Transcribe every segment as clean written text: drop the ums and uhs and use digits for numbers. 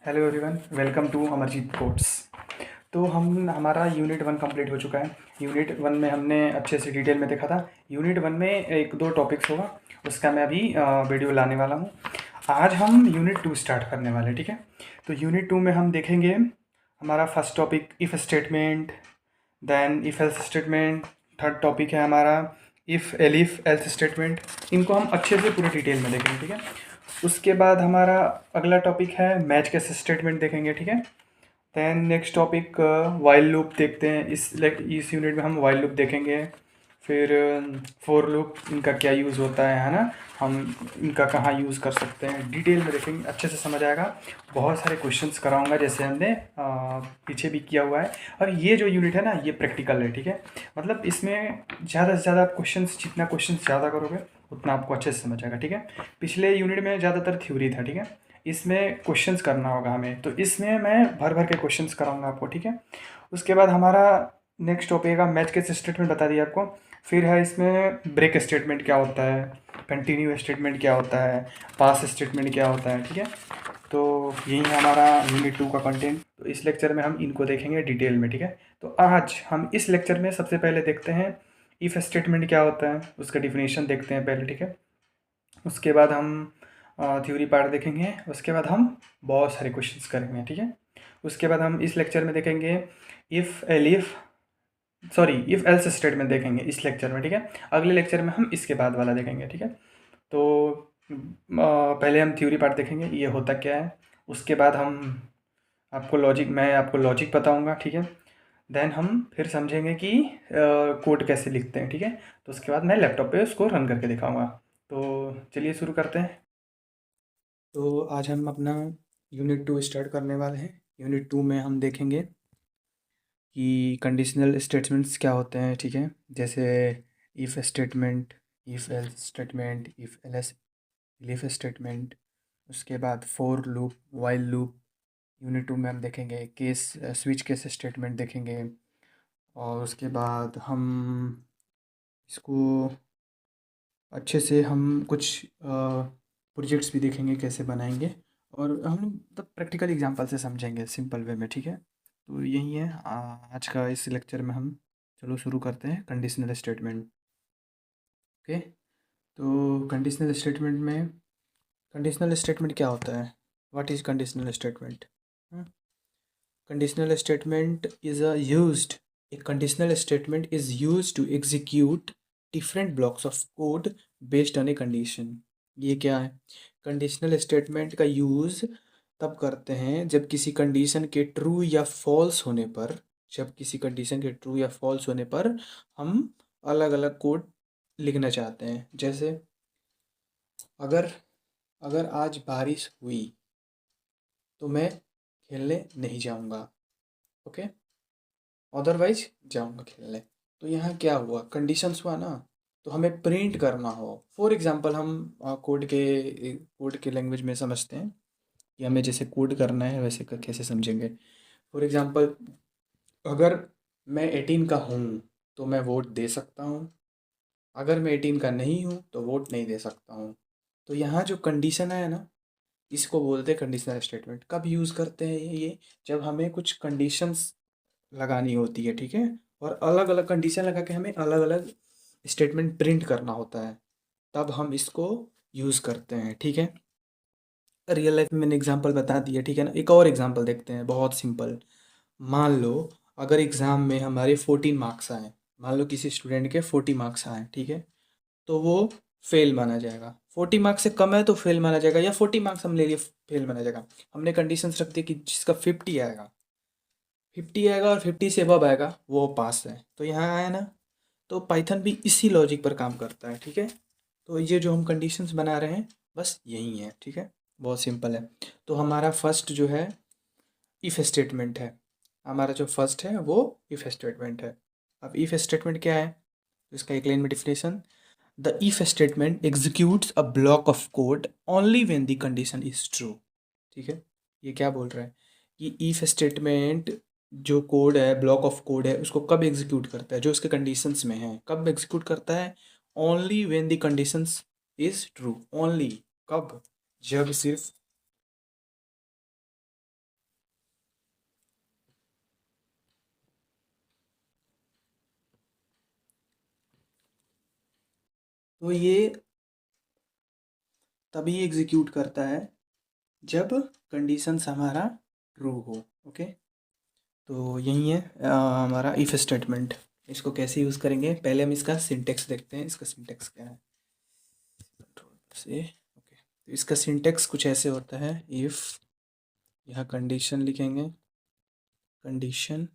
Hello everyone, welcome to Amarjeet codes. तो हम हमारा यूनिट 1 कंप्लीट हो चुका है। यूनिट 1 में हमने अच्छे से डिटेल में देखा था। यूनिट 1 में एक दो टॉपिक्स होगा, उसका मैं अभी वीडियो लाने वाला हूँ। आज हम यूनिट 2 स्टार्ट करने वाले हैं, ठीक है। तो यूनिट 2 में हम देखेंगे हमारा first topic if statement, then if else statement. Third topic है हमारा इफ़ एलिफ एल्स स्टेटमेंट। इनको हम अच्छे से पूरे डिटेल में देखेंगे, ठीक है। उसके बाद हमारा अगला टॉपिक है मैच केस स्टेटमेंट देखेंगे, ठीक है। Then next topic while loop देखते हैं। इस यूनिट में हम वाइल लूप देखेंगे। फिर फोर लूप, इनका क्या यूज़ होता है ना, हम इनका कहाँ यूज़ कर सकते हैं, डिटेल में देखेंगे, अच्छे से समझ आएगा। बहुत सारे क्वेश्चंस कराऊंगा जैसे हमने पीछे भी किया हुआ है। और ये जो यूनिट है ना, ये प्रैक्टिकल है, ठीक है। मतलब इसमें ज़्यादा से ज़्यादा क्वेश्चंस, जितना क्वेश्चंस ज़्यादा करोगे उतना आपको अच्छे से समझ आएगा, ठीक है। पिछले यूनिट में ज़्यादातर थ्योरी था, ठीक है। इसमें क्वेश्चंस करना होगा हमें, तो इसमें मैं भर भर के क्वेश्चंस कराऊंगा आपको, ठीक है। उसके बाद हमारा नेक्स्ट टॉपिक है मैच केस स्टेटमेंट, बता दिया आपको। फिर है इसमें ब्रेक स्टेटमेंट क्या होता है, कंटिन्यू स्टेटमेंट क्या होता है, पास स्टेटमेंट क्या होता है, ठीक है। तो यही है हमारा यूनिट 2 का कंटेंट। तो इस लेक्चर में हम इनको देखेंगे डिटेल में, ठीक है। तो आज हम इस लेक्चर में सबसे पहले देखते हैं इफ़ स्टेटमेंट क्या होता है, उसका डिफिनेशन देखते हैं पहले, ठीक है। उसके बाद हम थ्योरी पार्ट देखेंगे। उसके बाद हम बहुत सारे क्वेश्चंस करेंगे, ठीक है। उसके बाद हम इस लेक्चर में देखेंगे if elif sorry if else statement देखेंगे इस लेक्चर में, ठीक है। अगले लेक्चर में हम इसके बाद वाला देखेंगे, ठीक है। तो पहले हम थ्योरी पार्ट देखेंगे, ये होता क्या है। उसके बाद हम मैं आपको लॉजिक बताऊंगा, ठीक है। देन हम फिर समझेंगे कि कोड कैसे लिखते हैं, ठीक है। तो उसके बाद मैं लैपटॉप पे उसको रन करके दिखाऊंगा। तो चलिए शुरू करते हैं। तो आज हम अपना यूनिट 2 स्टार्ट करने वाले हैं। यूनिट 2 में हम देखेंगे कि कंडीशनल स्टेटमेंट्स क्या होते हैं, ठीक है। जैसे if statement, if else statement, if else if statement. उसके बाद for loop, while loop. Unit 2 में हम देखेंगे केस स्विच केस स्टेटमेंट देखेंगे। और उसके बाद हम इसको अच्छे से हम कुछ प्रोजेक्ट्स भी देखेंगे कैसे बनाएंगे। और हम मतलब प्रैक्टिकल एग्जांपल से समझेंगे सिंपल वे में, ठीक है। तो यही है आज का इस लेक्चर में हम। चलो शुरू करते हैं कंडीशनल स्टेटमेंट, ओके। तो कंडीशनल स्टेटमेंट क्या होता है, what is conditional statement. Conditional statement is a used a conditional statement is used to execute different blocks of code based on a condition। ये क्या है, कंडीशनल स्टेटमेंट का use तब करते हैं जब किसी कंडीशन के ट्रू या फॉल्स होने पर, हम अलग अलग कोड लिखना चाहते हैं। जैसे अगर अगर आज बारिश हुई तो मैं खेलने नहीं जाऊंगा, ओके। अदरवाइज जाऊंगा खेलने। तो यहाँ क्या हुआ, कंडीशंस हुआ ना। तो हमें प्रिंट करना हो, फॉर एग्जांपल हम कोड के लैंग्वेज में समझते हैं कि हमें जैसे कोड करना है वैसे कैसे समझेंगे। फॉर एग्जांपल, अगर मैं 18 का हूँ तो मैं वोट दे सकता हूँ, अगर मैं 18 का नहीं हूँ तो वोट नहीं दे सकता हूँ। तो यहाँ जो कंडीशन है ना, इसको बोलते हैं कंडीशनल स्टेटमेंट। कब यूज़ करते हैं ये, जब हमें कुछ कंडीशंस लगानी होती है, ठीक है। और अलग अलग कंडीशन लगा के हमें अलग अलग स्टेटमेंट प्रिंट करना होता है, तब हम इसको यूज़ करते हैं, ठीक है। रियल लाइफ में मैंने एग्जांपल बता दिया, ठीक है ना। एक और एग्जांपल देखते हैं, बहुत सिंपल। मान लो अगर एग्ज़ाम में हमारे 14 मार्क्स आए, मान लो किसी स्टूडेंट के 40 मार्क्स आए, ठीक है। तो वो फेल माना जाएगा। 40 मार्क्स से कम है तो फेल माना जाएगा, या 40 मार्क्स हम ले लिए फेल माना जाएगा। हमने कंडीशंस रख दी कि जिसका 50 आएगा और 50 से अबव आएगा वो पास है। तो यहाँ आया ना। तो पाइथन भी इसी लॉजिक पर काम करता है, ठीक है। तो ये जो हम कंडीशंस बना रहे हैं बस यही है, ठीक है। बहुत सिंपल है। तो हमारा फर्स्ट जो है इफ़ स्टेटमेंट है, हमारा जो फर्स्ट है वो इफ़ स्टेटमेंट है। अब इफ़ स्टेटमेंट क्या है, तो इसका एक लाइन में definition. The if statement executes a block of code only when the condition is true, ठीक है। ये क्या बोल रहा है कि इफ स्टेटमेंट जो कोड है, ब्लॉक ऑफ कोड है, उसको कब एग्जीक्यूट करता है, जो उसके कंडीशंस में है, कब एग्जीक्यूट करता है। Only when the conditions is true, only कब, जब सिर्फ तो ये तभी एग्जीक्यूट करता है जब कंडीशंस हमारा ट्रू हो। ओके, तो यही है हमारा इफ स्टेटमेंट। इसको कैसे यूज़ करेंगे, पहले हम इसका सिंटेक्स देखते हैं। इसका सिंटेक्स क्या है, कंट्रोल से। ओके, तो इसका सिंटेक्स कुछ ऐसे होता है। इफ, यहाँ कंडीशन लिखेंगे, कंडीशन।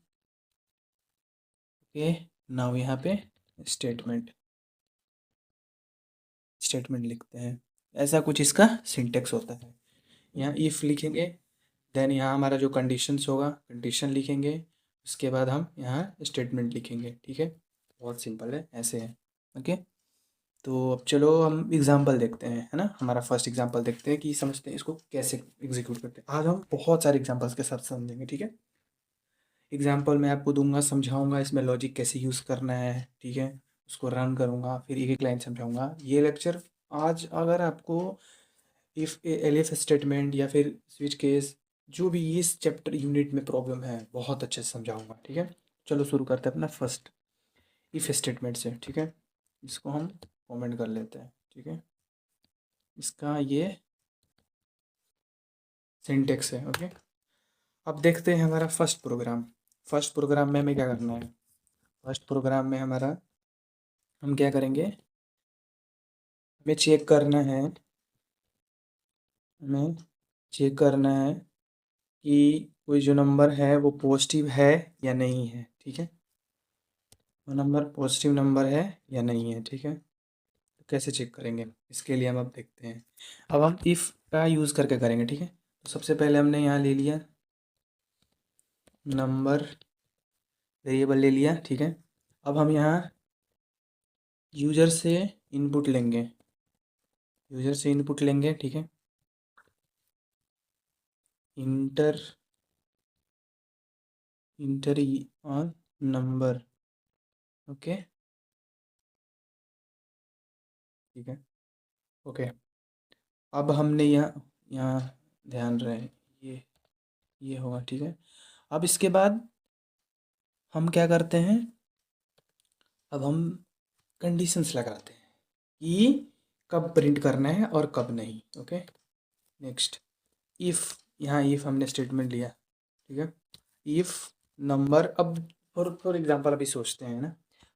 ओके, नाउ यहाँ पे स्टेटमेंट, स्टेटमेंट लिखते हैं। ऐसा कुछ इसका सिंटेक्स होता है। यहाँ इफ लिखेंगे, देन यहाँ हमारा जो कंडीशंस होगा, कंडीशन लिखेंगे, उसके बाद हम यहाँ स्टेटमेंट लिखेंगे। ठीक है, बहुत सिंपल है, ऐसे है। ओके, तो अब चलो हम एग्जांपल देखते हैं, है ना। हमारा फर्स्ट एग्जांपल देखते हैं कि समझते हैं इसको कैसे एग्जीक्यूट करते हैं। आज हम बहुत सारे एग्जांपल्स के साथ समझेंगे। ठीक है, एग्जांपल मैं आपको दूंगा, समझाऊंगा इसमें लॉजिक कैसे यूज़ करना है। ठीक है, उसको रन करूंगा, फिर एक एक लाइन समझाऊंगा। ये लेक्चर आज अगर आपको इफ एलिफ स्टेटमेंट या फिर स्विच केस, जो भी इस चैप्टर यूनिट में प्रॉब्लम है, बहुत अच्छे से समझाऊंगा। ठीक है, चलो शुरू करते हैं अपना फर्स्ट इफ स्टेटमेंट से। ठीक है, इसको हम कमेंट कर लेते हैं। ठीक है, इसका ये सिंटेक्स है। ओके, अब देखते हैं हमारा फर्स्ट प्रोग्राम। फर्स्ट प्रोग्राम में हमें क्या करना है, फर्स्ट प्रोग्राम में हमारा हम क्या करेंगे, हमें चेक करना है, हमें चेक करना है कि कोई जो नंबर है वो पॉजिटिव है या नहीं है। ठीक है, वो नंबर पॉजिटिव नंबर है या नहीं है। ठीक है, तो कैसे चेक करेंगे, इसके लिए हम अब देखते हैं। अब हम इफ़ का यूज़ करके करेंगे। ठीक है, तो सबसे पहले हमने यहाँ ले लिया नंबर, वेरिएबल ले लिया। ठीक है, अब हम यहाँ यूज़र से इनपुट लेंगे, यूज़र से इनपुट लेंगे। ठीक है, inter, inter on number. Okay, ठीक है। ओके, अब हमने यहाँ यहाँ ध्यान रहे, ये होगा। ठीक है, अब इसके बाद हम क्या करते हैं, अब हम कंडीशंस लगाते हैं कि कब प्रिंट करना है और कब नहीं। ओके, नेक्स्ट इफ़, यहाँ इफ़ हमने स्टेटमेंट लिया। ठीक है, इफ़ नंबर, अब फॉर एग्जांपल अभी सोचते हैं ना,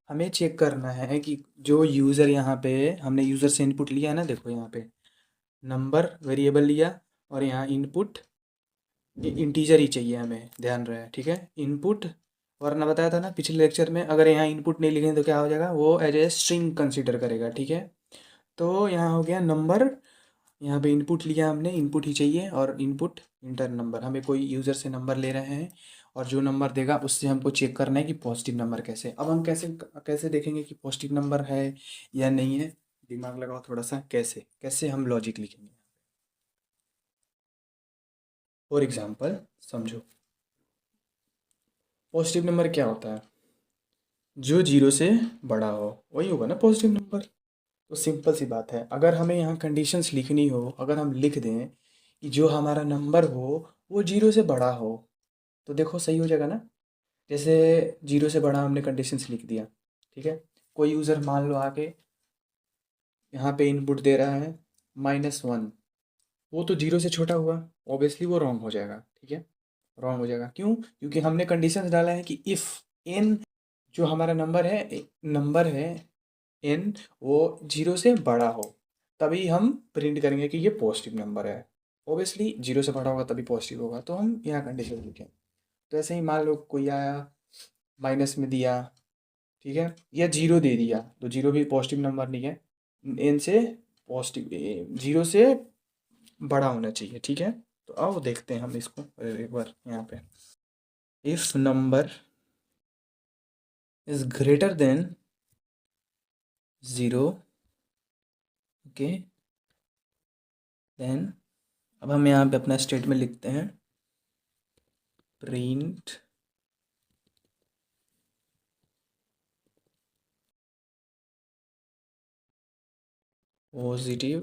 हमें चेक करना है कि जो यूज़र यहाँ पे, हमने यूज़र से इनपुट लिया है ना, देखो यहाँ पे नंबर वेरिएबल लिया और यहाँ इनपुट इंटीजर ही चाहिए हमें, ध्यान रहे। ठीक है, इनपुट, वरना बताया था ना पिछले लेक्चर में, अगर यहाँ इनपुट नहीं लिखेंगे तो क्या हो जाएगा, वो एज ए स्ट्रिंग कंसीडर करेगा। ठीक है, तो यहाँ हो गया नंबर, यहाँ पे इनपुट लिया हमने, इनपुट ही चाहिए, और इनपुट इंटर नंबर, हमें कोई यूज़र से नंबर ले रहे हैं और जो नंबर देगा उससे हमको चेक करना है कि पॉजिटिव नंबर कैसे। अब हम कैसे कैसे देखेंगे कि पॉजिटिव नंबर है या नहीं है, दिमाग लगाओ थोड़ा सा, कैसे कैसे हम लॉजिक लिखेंगे। फॉर एग्जाम्पल समझो, पॉजिटिव नंबर क्या होता है, जो जीरो से बड़ा हो वही होगा ना पॉजिटिव नंबर। तो सिंपल सी बात है, अगर हमें यहाँ कंडीशंस लिखनी हो, अगर हम लिख दें कि जो हमारा नंबर हो वो जीरो से बड़ा हो, तो देखो सही हो जाएगा ना। जैसे जीरो से बड़ा हमने कंडीशंस लिख दिया। ठीक है, कोई यूज़र मान लो आके यहाँ पे इनपुट दे रहा है -1, वो तो जीरो से छोटा हुआ, ऑब्वियसली वो रॉन्ग हो जाएगा। ठीक है, रॉन्ग हो जाएगा, क्यों, क्योंकि हमने कंडीशंस डाला है कि इफ़ एन, जो हमारा नंबर है एन, वो जीरो से बड़ा हो, तभी हम प्रिंट करेंगे कि ये पॉजिटिव नंबर है। ऑब्वियसली जीरो से बड़ा होगा तभी पॉजिटिव होगा, तो हम यहाँ कंडीशन लिखें। तो ऐसे ही मान लो कोई आया माइनस में दिया, ठीक है, या जीरो दे दिया, तो जीरो भी पॉजिटिव नंबर नहीं है, एन से पॉजिटिव, जीरो से बड़ा होना चाहिए। ठीक है, तो आओ देखते हैं हम इसको एक बार यहाँ पे। If number is greater than zero, okay, then, अब हम यहाँ पे अपना स्टेटमेंट लिखते हैं, print positive,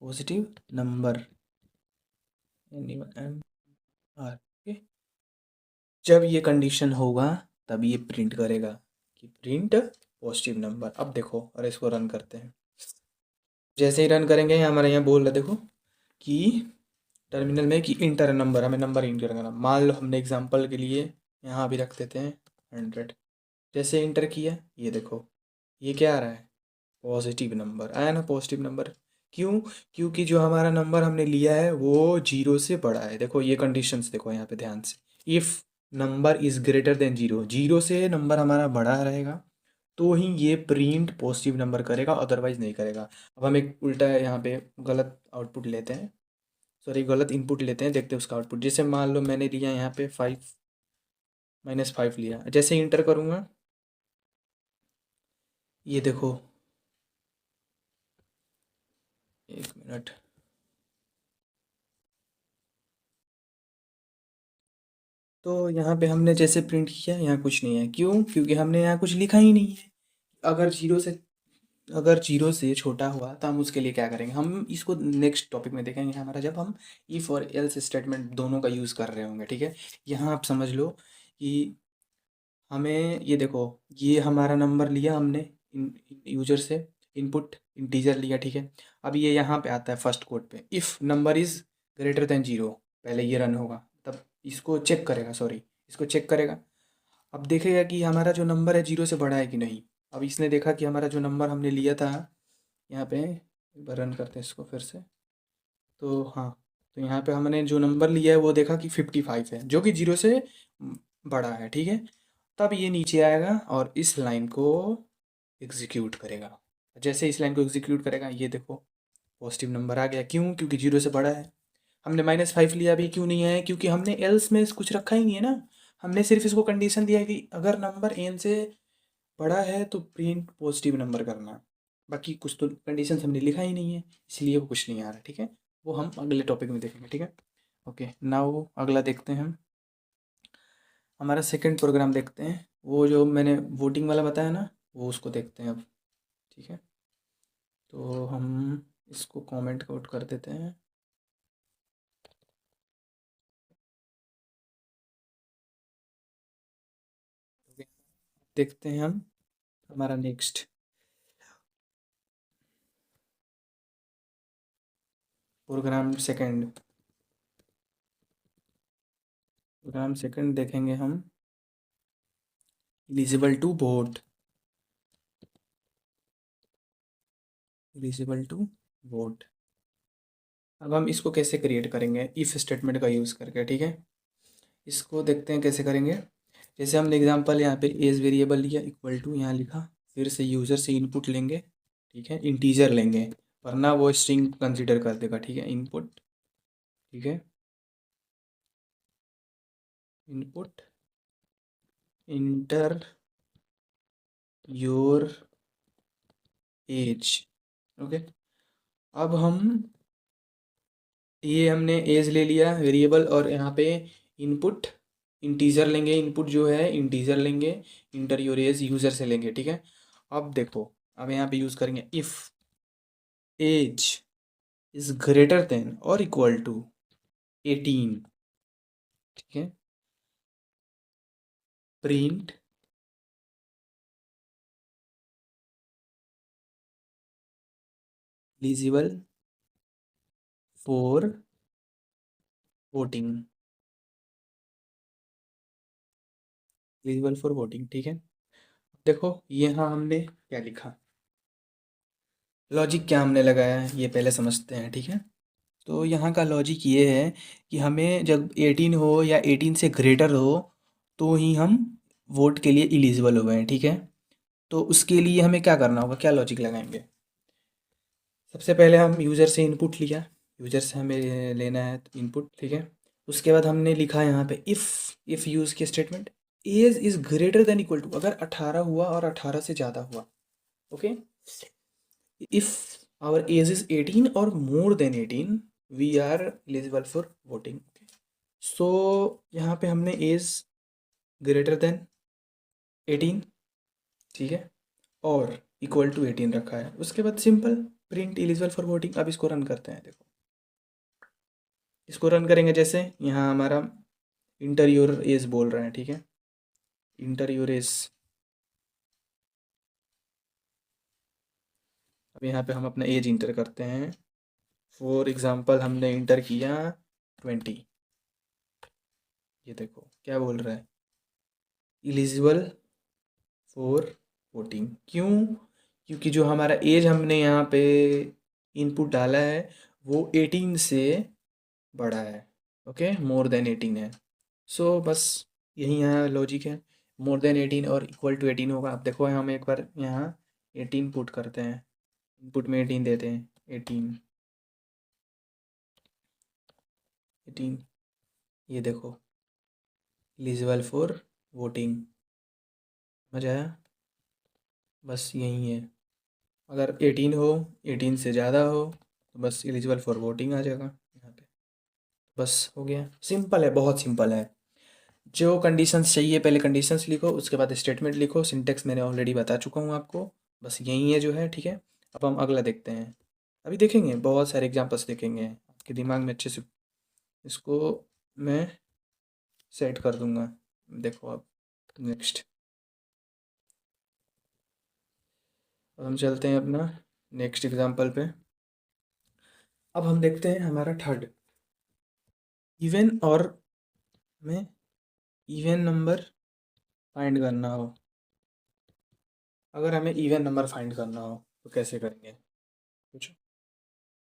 positive number, M R. Okay, जब ये कंडीशन होगा तब ये प्रिंट करेगा कि प्रिंट पॉजिटिव नंबर। अब देखो, और इसको रन करते हैं। जैसे ही रन करेंगे हमारे यहाँ बोल रहा देखो कि टर्मिनल में कि इंटर नंबर, हमें नंबर इंटर करना। मान लो हमने एग्जांपल के लिए यहाँ भी रख देते हैं 100। जैसे इंटर किया, ये देखो ये क्या आ रहा है, पॉजिटिव नंबर आया ना, पॉजिटिव नंबर। क्यों? क्योंकि जो हमारा नंबर हमने लिया है वो 0 से बड़ा है। देखो ये कंडीशंस देखो यहाँ पे ध्यान से, if number is greater then 0, 0 से नंबर हमारा बड़ा रहेगा तो ही ये प्रिंट पॉजिटिव नंबर करेगा, अदरवाइज नहीं करेगा। अब हम एक उल्टा यहाँ पे गलत आउटपुट लेते हैं, सॉरी गलत इनपुट लेते हैं, देखते हैं उसका आउटपुट। जैसे मान लो मैंने लिया यहाँ पे 5 -5 लिया, जैसे इंटर करूँगा ये देखो, 1 मिनट। तो यहाँ पे हमने जैसे प्रिंट किया, यहाँ कुछ नहीं है। क्यों? क्योंकि हमने यहाँ कुछ लिखा ही नहीं है। अगर जीरो से अगर जीरो से छोटा हुआ तो हम उसके लिए क्या करेंगे, हम इसको नेक्स्ट टॉपिक में देखेंगे हमारा, जब हम इफ़ और एल्स स्टेटमेंट दोनों का यूज़ कर रहे होंगे। ठीक है, यहाँ आप समझ लो कि हमें ये देखो, ये हमारा नंबर लिया हमने यूजर से, इनपुट इंटीजर लिया। ठीक है, अब ये यहाँ पे आता है फर्स्ट कोड पे, if number is greater then 0, पहले ये रन होगा, तब इसको चेक करेगा, सॉरी इसको चेक करेगा। अब देखेगा कि हमारा जो नंबर है 0 से बड़ा है कि नहीं। अब इसने देखा कि हमारा जो नंबर हमने लिया था यहाँ पे, एक बार रन करते हैं इसको फिर से, तो हाँ, तो यहाँ पे हमने जो नंबर लिया है वो देखा कि 55 है, जो कि 0 से बड़ा है। ठीक है, तब ये नीचे आएगा और इस लाइन को एग्जीक्यूट करेगा। जैसे इस लाइन को एग्जीक्यूट करेगा, ये देखो पॉजिटिव नंबर आ गया। क्यों? क्योंकि 0 से बड़ा है। हमने -5 लिया, अभी क्यों नहीं आया? क्योंकि हमने एल्स में कुछ रखा ही नहीं है ना। हमने सिर्फ इसको कंडीशन दिया है कि अगर नंबर n से बड़ा है तो प्रिंट पॉजिटिव नंबर करना। बाकी कुछ तो कंडीशन हमने लिखा ही नहीं है, इसलिए वो कुछ नहीं आ रहा। ठीक है, वो हम अगले टॉपिक में देखेंगे। ठीक है, ओके, नाउ अगला देखते हैं हम, हमारा सेकंड प्रोग्राम देखते हैं। वो जो मैंने वोटिंग वाला बताया ना, वो उसको देखते हैं अब। ठीक है, तो हम इसको कमेंट आउट कर देते हैं। ओके, देखते हैं हम हमारा नेक्स्ट प्रोग्राम सेकंड देखेंगे हम, eligible to vote, eligible to vote. अब हम इसको कैसे क्रिएट करेंगे, इफ़ स्टेटमेंट का यूज़ करके। ठीक है, इसको देखते हैं कैसे करेंगे। जैसे हमने एग्जांपल यहाँ पे एज वेरिएबल लिया, इक्वल टू यहाँ लिखा, फिर से यूज़र से इनपुट लेंगे। ठीक है, इंटीजर लेंगे, वरना वो स्ट्रिंग कंसीडर कर देगा। ठीक है, इनपुट, ठीक है, input enter your age. Okay, अब हम ये हमने एज ले लिया वेरिएबल, और यहाँ पे इनपुट इंटीजर लेंगे, इनपुट जो है इंटीजर लेंगे, इंटर योर एज यूज़र से लेंगे। ठीक है, अब देखो, अब यहाँ पे यूज़ करेंगे if age is greater than और इक्वल टू 18। ठीक है, print eligible for voting, eligible for voting. ठीक है, देखो यहाँ हमने क्या लिखा, लॉजिक क्या हमने लगाया है ये पहले समझते हैं। ठीक है, तो यहाँ का लॉजिक ये है कि हमें जब 18 हो या 18 से ग्रेटर हो तो ही हम वोट के लिए एलिजिबल हो गए हैं। ठीक है, तो उसके लिए हमें क्या करना होगा, क्या लॉजिक लगाएंगे। सबसे पहले हम यूज़र से इनपुट लिया, यूज़र से हमें लेना है इनपुट। ठीक है, उसके बाद हमने लिखा यहाँ पे इफ़ यूज़ के statement, age is greater than equal to, अगर 18 हुआ और 18 से ज़्यादा हुआ। Okay, if our age is 18 और more than 18 we are eligible for voting. So यहाँ पे हमने एज ग्रेटर देन 18, ठीक है, और इक्वल टू 18 रखा है। उसके बाद simple print eligible for voting. अब इसको रन करते हैं, देखो इसको रन करेंगे, जैसे यहाँ हमारा इंटर योर एज बोल रहे हैं। ठीक है, इंटर योर एज, अब यहाँ पे हम अपना एज इंटर करते हैं। फॉर एग्ज़ाम्पल हमने इंटर किया 20। ये देखो क्या बोल रहा है, एलिजिबल फॉर वोटिंग। क्यों? क्योंकि जो हमारा एज हमने यहाँ पे इनपुट डाला है वो 18 से बड़ा है। ओके, मोर देन 18 है। सो बस यही यहाँ लॉजिक है, मोर देन 18 और इक्वल टू 18 होगा। अब देखो हम एक बार यहाँ 18 पुट करते हैं, इनपुट में 18 देते हैं, 18 18। ये देखो एलिजिबल फॉर वोटिंग। मज़ा आया? बस यही है, अगर 18 हो, 18 से ज़्यादा हो तो बस एलिजिबल फॉर वोटिंग आ जाएगा यहाँ पे। बस हो गया, सिंपल है, बहुत सिंपल है। जो कंडीशंस चाहिए पहले कंडीशंस लिखो, उसके बाद स्टेटमेंट लिखो। सिंटेक्स मैंने ऑलरेडी बता चुका हूँ आपको, बस यही है जो है, ठीक है। अब हम अगला देखते हैं, अभी देखेंगे बहुत सारे एग्जांपल्स देखेंगे, आपके दिमाग में अच्छे से इसको मैं सेट कर दूंगा। देखो अब नेक्स्ट, अब हम चलते हैं अपना नेक्स्ट एग्जांपल पे। अब हम देखते हैं हमारा थर्ड, इवन और में इवन नंबर फाइंड करना हो। अगर हमें इवन नंबर फाइंड करना हो तो कैसे करेंगे कुछ?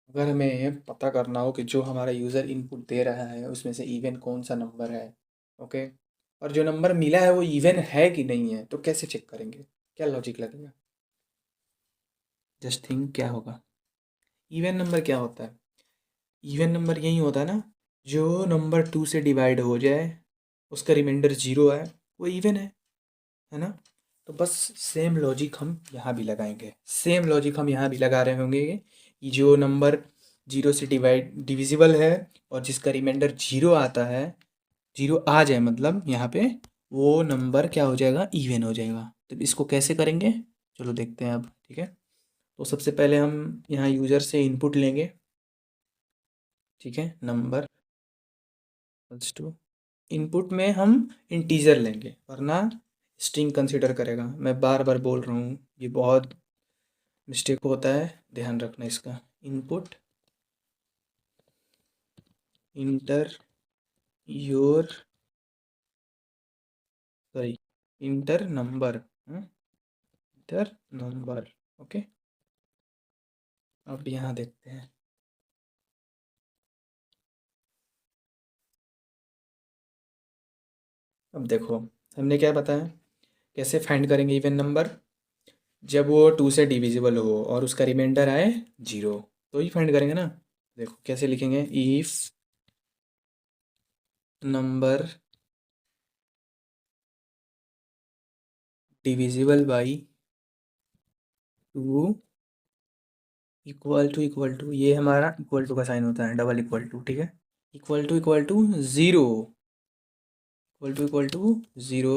अगर हमें ये पता करना हो कि जो हमारा यूज़र इनपुट दे रहा है उसमें से इवन कौन सा नंबर है, ओके, और जो नंबर मिला है वो इवन है कि नहीं है, तो कैसे चेक करेंगे, क्या लॉजिक लगेगा? जस्ट थिंक क्या होगा। इवन नंबर क्या होता है? इवन नंबर यही होता है ना, जो नंबर 2 से डिवाइड हो जाए, उसका रिमाइंडर 0 है, वो इवन है ना। तो बस सेम लॉजिक हम यहाँ भी लगाएंगे, सेम लॉजिक हम यहाँ भी लगा रहे होंगे कि जो नंबर 0 से डिविजिबल है और जिसका रिमाइंडर 0 आता है, 0 आ जाए मतलब यहाँ पे, वो नंबर क्या हो जाएगा, इवन हो जाएगा। तो इसको कैसे करेंगे, चलो देखते हैं अब, ठीक है। तो सबसे पहले हम यहाँ यूज़र से इनपुट लेंगे, ठीक है, नंबर टू इनपुट में हम इंटीजर लेंगे, वरना स्ट्रिंग कंसिडर करेगा। मैं बार बार बोल रहा हूँ, ये बहुत मिस्टेक होता है, ध्यान रखना इसका। Input enter your sorry inter number, inter number, okay. अब यहाँ देखते हैं, अब देखो हमने क्या बताया, कैसे फाइंड करेंगे इवन नंबर, जब वो 2 से डिविजिबल हो और उसका रिमाइंडर आए 0, तो ही फाइंड करेंगे ना। देखो कैसे लिखेंगे, if number divisible by 2 equal to, ये हमारा इक्वल टू का साइन होता है, डबल इक्वल टू, ठीक है। Equal to 0, equal to 0,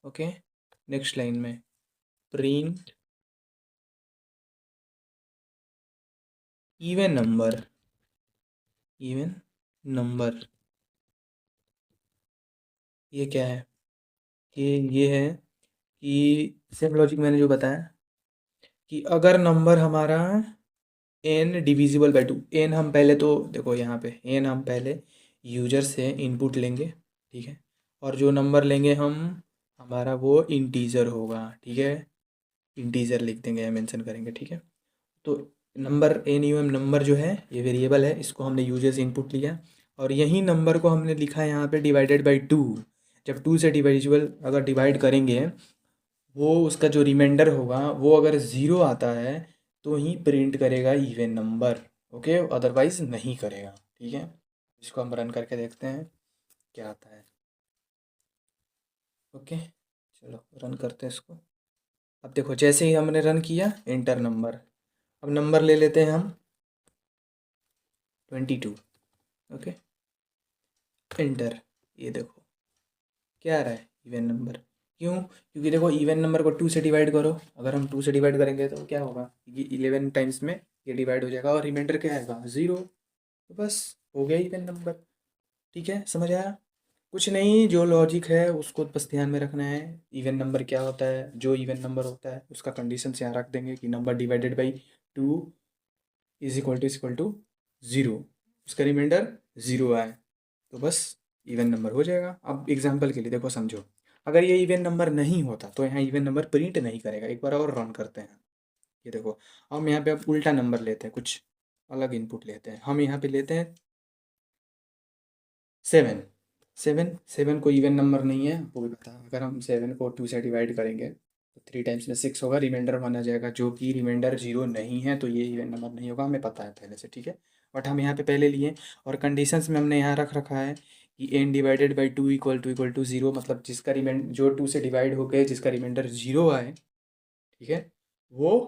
okay. Next line में print even number, even number, ये क्या है, ये है कि सेम लॉजिक मैंने जो बताया कि अगर नंबर हमारा एन डिविजिबल बाई 2, एन हम पहले तो देखो यहाँ पे एन हम पहले यूजर से इनपुट लेंगे, ठीक है, और जो नंबर लेंगे हम, हमारा वो इंटीजर होगा, ठीक है, इंटीजर लिख देंगे, मेंशन करेंगे, ठीक है। तो number N U M number जो है ये वेरिएबल है, इसको हमने यूजर से इनपुट लिया, और यही नंबर को हमने लिखा है यहाँ पे डिवाइडेड बाई 2। जब 2 से डिविजिबल अगर डिवाइड करेंगे, वो उसका जो रिमाइंडर होगा वो अगर ज़ीरो आता है तो ही प्रिंट करेगा इवन नंबर, ओके, अदरवाइज नहीं करेगा, ठीक है। इसको हम रन करके देखते हैं क्या आता है, ओके। चलो रन करते हैं इसको। अब देखो जैसे ही हमने रन किया, एंटर नंबर, अब नंबर ले लेते हैं हम 22, ओके, एंटर। ये देखो क्या आ रहा है, इवन नंबर। क्यों? क्योंकि देखो इवन नंबर को 2 से डिवाइड करो, अगर हम 2 से डिवाइड करेंगे तो क्या होगा, ये 11 टाइम्स में ये डिवाइड हो जाएगा और रिमाइंडर क्या आएगा, 0। तो बस हो गया इवन नंबर, ठीक है, समझ आया? कुछ नहीं, जो लॉजिक है उसको बस ध्यान में रखना है। इवन नंबर क्या होता है, जो इवन नंबर होता है उसका कंडीशन यहाँ रख देंगे कि number divided by 2 is equal to 0, उसका रिमाइंडर 0 आए तो बस इवन नंबर हो जाएगा। अब एग्जांपल के लिए देखो, समझो, अगर ये इवन नंबर नहीं होता तो यहाँ इवन नंबर प्रिंट नहीं करेगा। एक बार और रन करते हैं, ये देखो, हम यहाँ पे अब उल्टा नंबर लेते हैं, कुछ अलग इनपुट लेते हैं। हम यहाँ पे लेते हैं 7। 7 कोई इवन नंबर नहीं है, आपको भी पता है। अगर हम 7 को 2 से डिवाइड करेंगे तो 3 टाइम्स में 6 होगा, रिमाइंडर 1 आ जाएगा, जो कि रिमाइंडर 0 नहीं है, तो ये इवन नंबर नहीं होगा, हमें पता है पहले से, ठीक है। बट हम यहाँ पे पहले लिए, और कंडीशंस में हमने यहाँ रख रखा है कि n divided by 2 equal to 0, मतलब जिसका रिमाइंडर जो 2 से डिवाइड होकर जिसका रिमाइंडर 0 आए, ठीक है, वो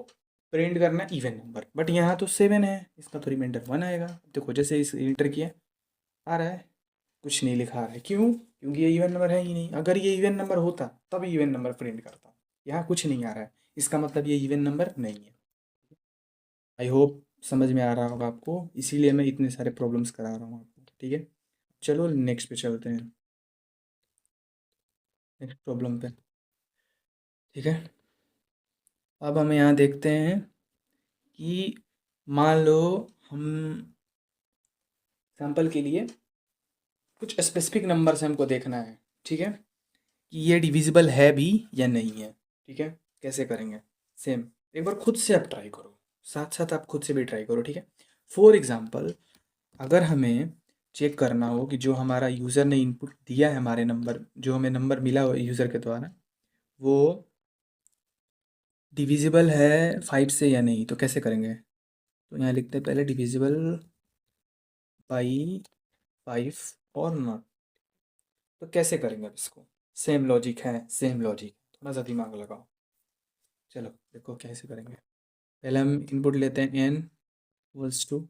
प्रिंट करना इवन नंबर। बट यहाँ तो 7 है, इसका तो रिमाइंडर 1 आएगा। देखो जैसे इस इंटर किया, आ रहा है, कुछ नहीं लिखा है, क्यों? क्योंकि ये इवन नंबर है ही नहीं। अगर ये इवन नंबर होता तब इवन नंबर प्रिंट करता, यहाँ कुछ नहीं आ रहा है, इसका मतलब ये इवन नंबर नहीं है। आई होप समझ में आ रहा होगा आपको, इसीलिए मैं इतने सारे प्रॉब्लम्स करा रहा हूँ आपको, ठीक है। चलो नेक्स्ट पे चलते हैं, नेक्स्ट प्रॉब्लम पे, ठीक है। अब हम यहाँ देखते हैं कि मान लो हम सैंपल के लिए कुछ स्पेसिफिक नंबर से हमको देखना है, ठीक है, कि ये डिविजिबल है भी या नहीं है, ठीक है। कैसे करेंगे? सेम, एक बार खुद से आप ट्राई करो, साथ साथ आप खुद से भी ट्राई करो, ठीक है। फॉर एग्जांपल, अगर हमें चेक करना हो कि जो हमारा यूज़र ने इनपुट दिया है, हमारे नंबर, जो हमें नंबर मिला हो यूज़र के द्वारा, वो डिविजिबल है 5 से या नहीं, तो कैसे करेंगे? तो यहाँ लिखते हैं पहले डिविजिबल बाई 5 और नॉट। तो कैसे करेंगे अब इसको? सेम लॉजिक है, सेम लॉजिक, थोड़ा सा दिमाग लगाओ। चलो देखो कैसे करेंगे। पहले हम इनपुट लेते हैं n equals to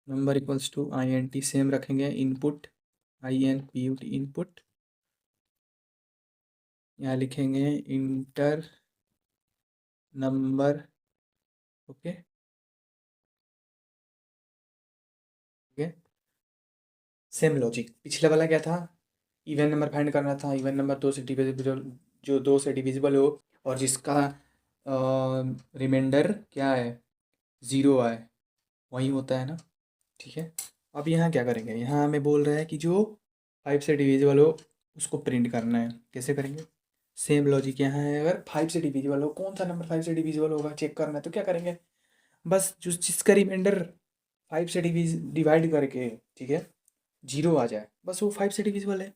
number equals to int, same रखेंगे इनपुट input इनपुट, यहाँ लिखेंगे enter number, okay okay. Same logic, पिछले वाला क्या था? इवन नंबर फाइंड करना था, इवन नंबर 2 से डिविजिबल, जो 2 से डिविजिबल हो और जिसका रिमाइंडर क्या है, 0 आए, वही होता है ना, ठीक है। अब यहाँ क्या करेंगे? यहाँ हमें बोल रहा है कि जो 5 से डिविजिबल हो उसको प्रिंट करना है, कैसे करेंगे? सेम लॉजिक यहाँ है, अगर 5 से डिविजिबल हो, कौन सा नंबर 5 से डिविजिबल होगा चेक करना है, तो क्या करेंगे? बस जो जिसका रिमाइंडर 5 से डिवाइड करके, ठीक है, 0 आ जाए, बस वो 5 से डिविजिबल है,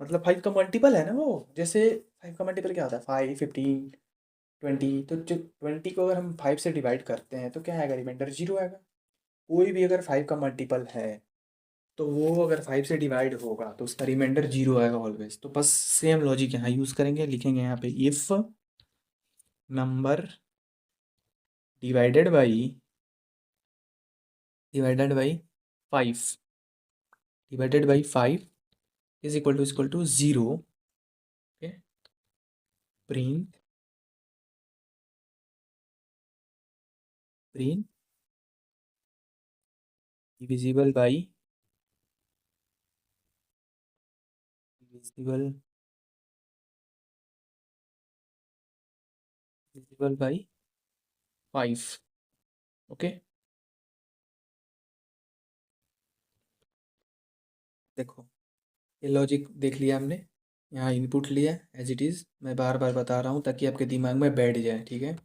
मतलब 5 का मल्टीपल है ना वो। जैसे 5 का मल्टीपल क्या होता है? 5, 15, 20, तो जो 20 को अगर हम 5 से डिवाइड करते हैं तो क्या आएगा? रिमाइंडर 0 आएगा। कोई भी अगर 5 का मल्टीपल है तो वो अगर 5 से डिवाइड होगा तो उसका रिमाइंडर 0 आएगा ऑलवेज। तो बस सेम लॉजिक यहाँ यूज़ करेंगे, लिखेंगे यहाँ पे if number divided by 5 is equal to 0, okay, print print divisible by divisible divisible by 5, okay. देखो ये लॉजिक देख लिया हमने, यहाँ इनपुट लिया एज इट इज़, मैं बार बार बता रहा हूँ ताकि आपके दिमाग में बैठ जाए, ठीक है।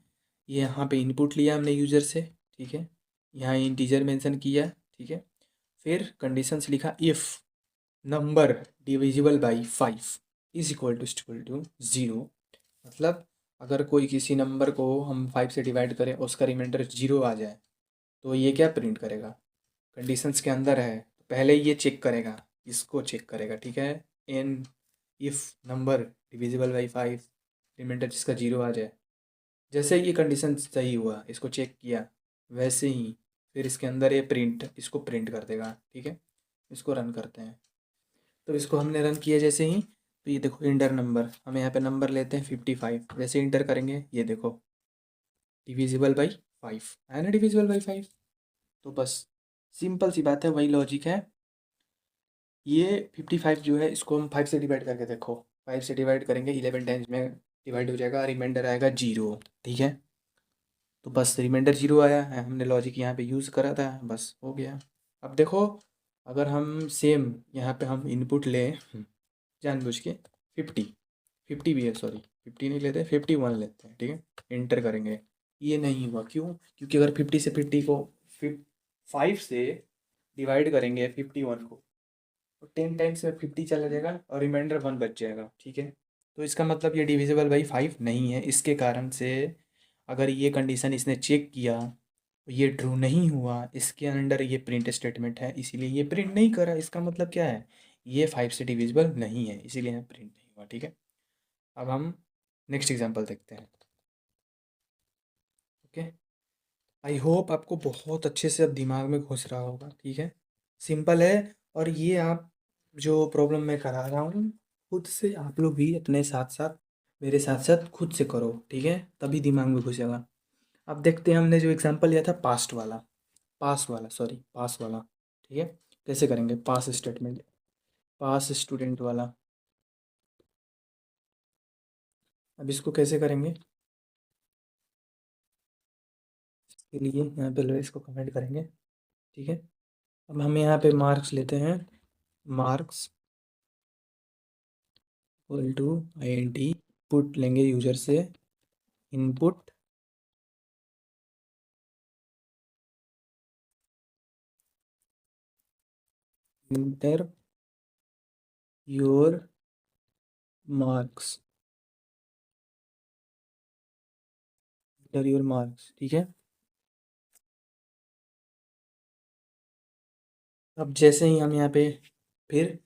ये यहाँ पे इनपुट लिया हमने यूज़र से, ठीक है, यहाँ इंटीजर मेंशन किया, ठीक है, फिर कंडीशंस लिखा, if number divisible by 5 is equal to 0, मतलब अगर कोई किसी नंबर को हम 5 से डिवाइड करें और उसका रिमाइंडर 0 आ जाए तो ये क्या प्रिंट करेगा? कंडीशंस के अंदर है, तो पहले ये चेक करेगा, इसको चेक करेगा, ठीक है। And if number divisible by 5, remainder जिसका 0 आ जाए, जैसे ये कंडीशन सही हुआ, इसको चेक किया, वैसे ही फिर इसके अंदर ये प्रिंट, इसको प्रिंट कर देगा, ठीक है। इसको रन करते हैं, तो इसको हमने रन किया जैसे ही, तो ये देखो इंटर नंबर, हम यहाँ पे नंबर लेते हैं 55, जैसे इंटर करेंगे ये देखो डिविजिबल बाई 5 है ना, डिविजिबल बाई 5। तो बस सिंपल सी बात है, वही लॉजिक है। ये 55 जो है इसको हम 5 से डिवाइड करके देखो, 5 से डिवाइड करेंगे 11 टाइम्स में डिवाइड हो जाएगा, रिमाइंडर आएगा 0। ठीक है, तो बस रिमाइंडर 0 आया है, हमने लॉजिक यहाँ पे यूज़ करा था, बस हो गया। अब देखो, अगर हम सेम यहाँ पे हम इनपुट लें जानबूझ के 50, 50 भी है, सॉरी 50 नहीं लेते, 51 लेते हैं। ठीक है, इंटर करेंगे, ये नहीं हुआ, क्यों? क्योंकि अगर 50 से 50 को 5 से डिवाइड करेंगे 51 को, तो 10 टाइम्स में 50 चला जाएगा और रिमाइंडर 1 बच जाएगा। ठीक है, तो इसका मतलब ये डिविजिबल बाई 5 नहीं है। इसके कारण से अगर ये कंडीशन इसने चेक किया, ये ट्रू नहीं हुआ, इसके अंडर ये प्रिंट स्टेटमेंट है, इसीलिए ये प्रिंट नहीं करा। इसका मतलब क्या है, ये 5 से डिविजिबल नहीं है, इसीलिए यहाँ प्रिंट नहीं हुआ। ठीक है, अब हम नेक्स्ट एग्जांपल देखते हैं। ओके, आई होप आपको बहुत अच्छे से अब दिमाग में घुस रहा होगा। ठीक है, सिंपल है, और ये आप जो प्रॉब्लम मैं करा रहा हूँ, खुद से आप लोग भी अपने साथ साथ, मेरे साथ साथ खुद से करो। ठीक है, तभी दिमाग में घुसेगा। अब देखते हैं, हमने जो एग्जांपल लिया था पास वाला, सॉरी पास वाला। ठीक है, कैसे करेंगे पास स्टेटमेंट, पास स्टूडेंट वाला। अब इसको कैसे करेंगे, इसके लिए यहाँ पे इसको कमेंट करेंगे। ठीक है, अब हम यहाँ पे मार्क्स लेते हैं, marks equal to INT, put लेंगे यूजर से, input enter your marks, enter your marks. ठीक है, अब जैसे ही हम यहाँ पे फिर,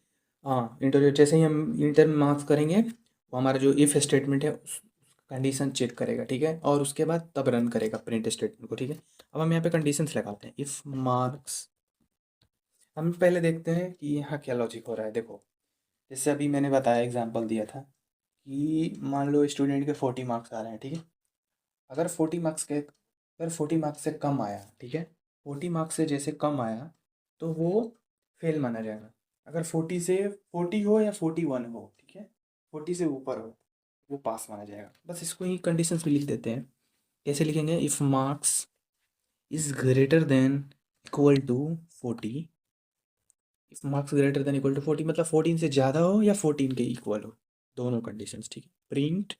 हाँ इंटर, जैसे ही हम इंटर मार्क्स करेंगे, वो हमारा जो इफ़ स्टेटमेंट है उस कंडीशन चेक करेगा। ठीक है, और उसके बाद तब रन करेगा प्रिंट स्टेटमेंट को। ठीक है, अब हम यहाँ पे कंडीशंस लगाते हैं, इफ़ मार्क्स। हम पहले देखते हैं कि यहाँ क्या लॉजिक हो रहा है। देखो, जैसे अभी मैंने बताया, एग्जांपल दिया था कि मान लो स्टूडेंट के 40 मार्क्स आ रहे हैं। ठीक है, अगर 40 मार्क्स से कम आया, ठीक है, 40 मार्क्स से जैसे कम आया तो वो फेल माना जाएगा। अगर 40 से 40 हो या 41 हो, ठीक है, 40 से ऊपर हो, वो पास माना जाएगा। बस इसको ही कंडीशंस भी लिख देते हैं। कैसे लिखेंगे, if marks is greater than equal to 40, if marks greater than equal to 40 मतलब 14 से ज़्यादा हो या 14 के इक्वल हो, दोनों कंडीशंस। ठीक है, प्रिंट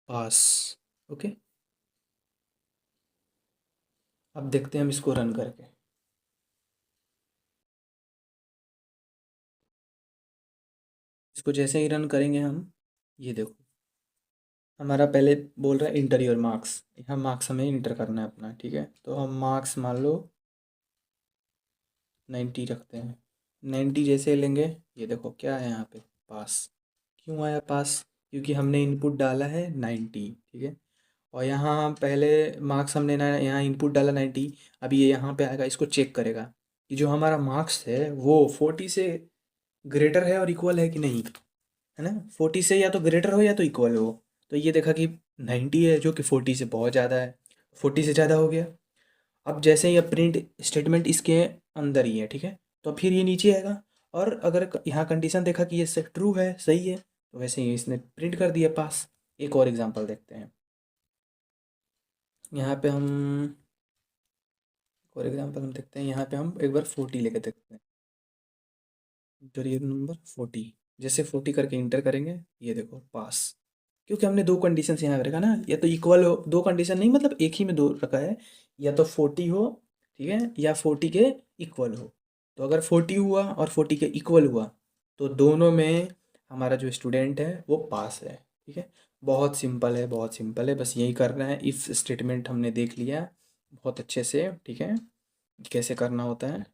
पास। ओके, अब देखते हैं हम इसको रन करके। इसको जैसे ही रन करेंगे हम, ये देखो हमारा पहले बोल रहा है इंटर योर मार्क्स, यहाँ मार्क्स हमें इंटर करना है अपना। ठीक है, तो हम मार्क्स मान लो 90 रखते हैं। 90 जैसे लेंगे, ये देखो क्या है यहाँ पे, पास। क्यों आया पास, क्योंकि हमने इनपुट डाला है 90। ठीक है, और यहाँ हम पहले मार्क्स हमने ना यहाँ इनपुट डाला 90। अभी ये यहाँ पे आएगा, इसको चेक करेगा कि जो हमारा मार्क्स है वो 40 से ग्रेटर है और इक्वल है कि नहीं, है ना। 40 से या तो ग्रेटर हो या तो इक्वल हो। तो ये देखा कि 90 है, जो कि 40 से बहुत ज़्यादा है, 40 से ज़्यादा हो गया। अब जैसे ही प्रिंट स्टेटमेंट इसके अंदर ही है, ठीक है, तो फिर ये नीचे आएगा। और अगर यहाँ कंडीशन देखा कि ये ट्रू है, सही है, तो वैसे ही इसने प्रिंट कर दिया पास। एक और एग्जांपल देखते हैं, यहाँ पे हम और एग्जांपल हम देखते हैं, यहाँ पे हम एक बार 40 लेके देखते हैं, इंटीरियर नंबर 40। जैसे 40 करके इंटर करेंगे, ये देखो पास। क्योंकि हमने दो कंडीशंस यहाँ रखा ना, या तो इक्वल हो, दो कंडीशन नहीं मतलब एक ही में दो रखा है, या तो 40 हो, ठीक है, या 40 के इक्वल हो। तो अगर 40 हुआ और 40 के इक्वल हुआ, तो दोनों में हमारा जो स्टूडेंट है वो पास है। ठीक है, बहुत सिंपल है, बहुत सिंपल है, बस यही करना है। इफ़ स्टेटमेंट हमने देख लिया बहुत अच्छे से। ठीक है, कैसे करना होता है,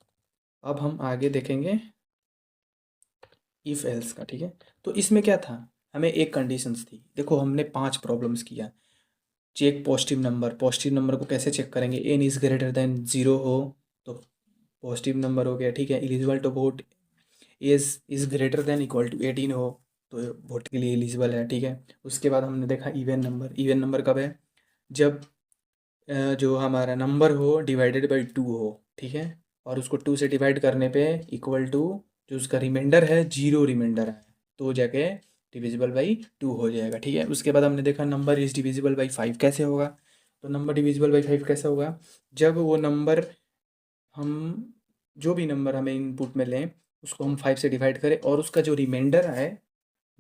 अब हम आगे देखेंगे इफ़ एल्स का। ठीक है, तो इसमें क्या था, हमें एक कंडीशंस थी। देखो हमने 5 प्रॉब्लम्स किया। Check positive number, positive number को कैसे चेक करेंगे, एन इज़ ग्रेटर देन 0 हो तो पॉजिटिव नंबर हो गया। ठीक है, eligible to vote, age is greater than equal to 18 हो तो वोट के लिए एलिजिबल है। ठीक है, उसके बाद हमने देखा इवन नंबर। इवन नंबर कब है, जब जो हमारा नंबर हो डिवाइडेड बाई 2 हो। ठीक है, और उसको 2 से डिवाइड करने पे इक्वल टू जो उसका रिमाइंडर है 0 रिमाइंडर है, तो जाके डिविजिबल बाई 2 हो जाएगा। ठीक है, उसके बाद हमने देखा नंबर इज़ डिविजिबल बाई 5 कैसे होगा। तो नंबर डिविजिबल बाई 5 कैसे होगा, जब वो नंबर हम जो भी नंबर हमें इनपुट में लें उसको हम 5 से डिवाइड करें और उसका जो रिमाइंडर है,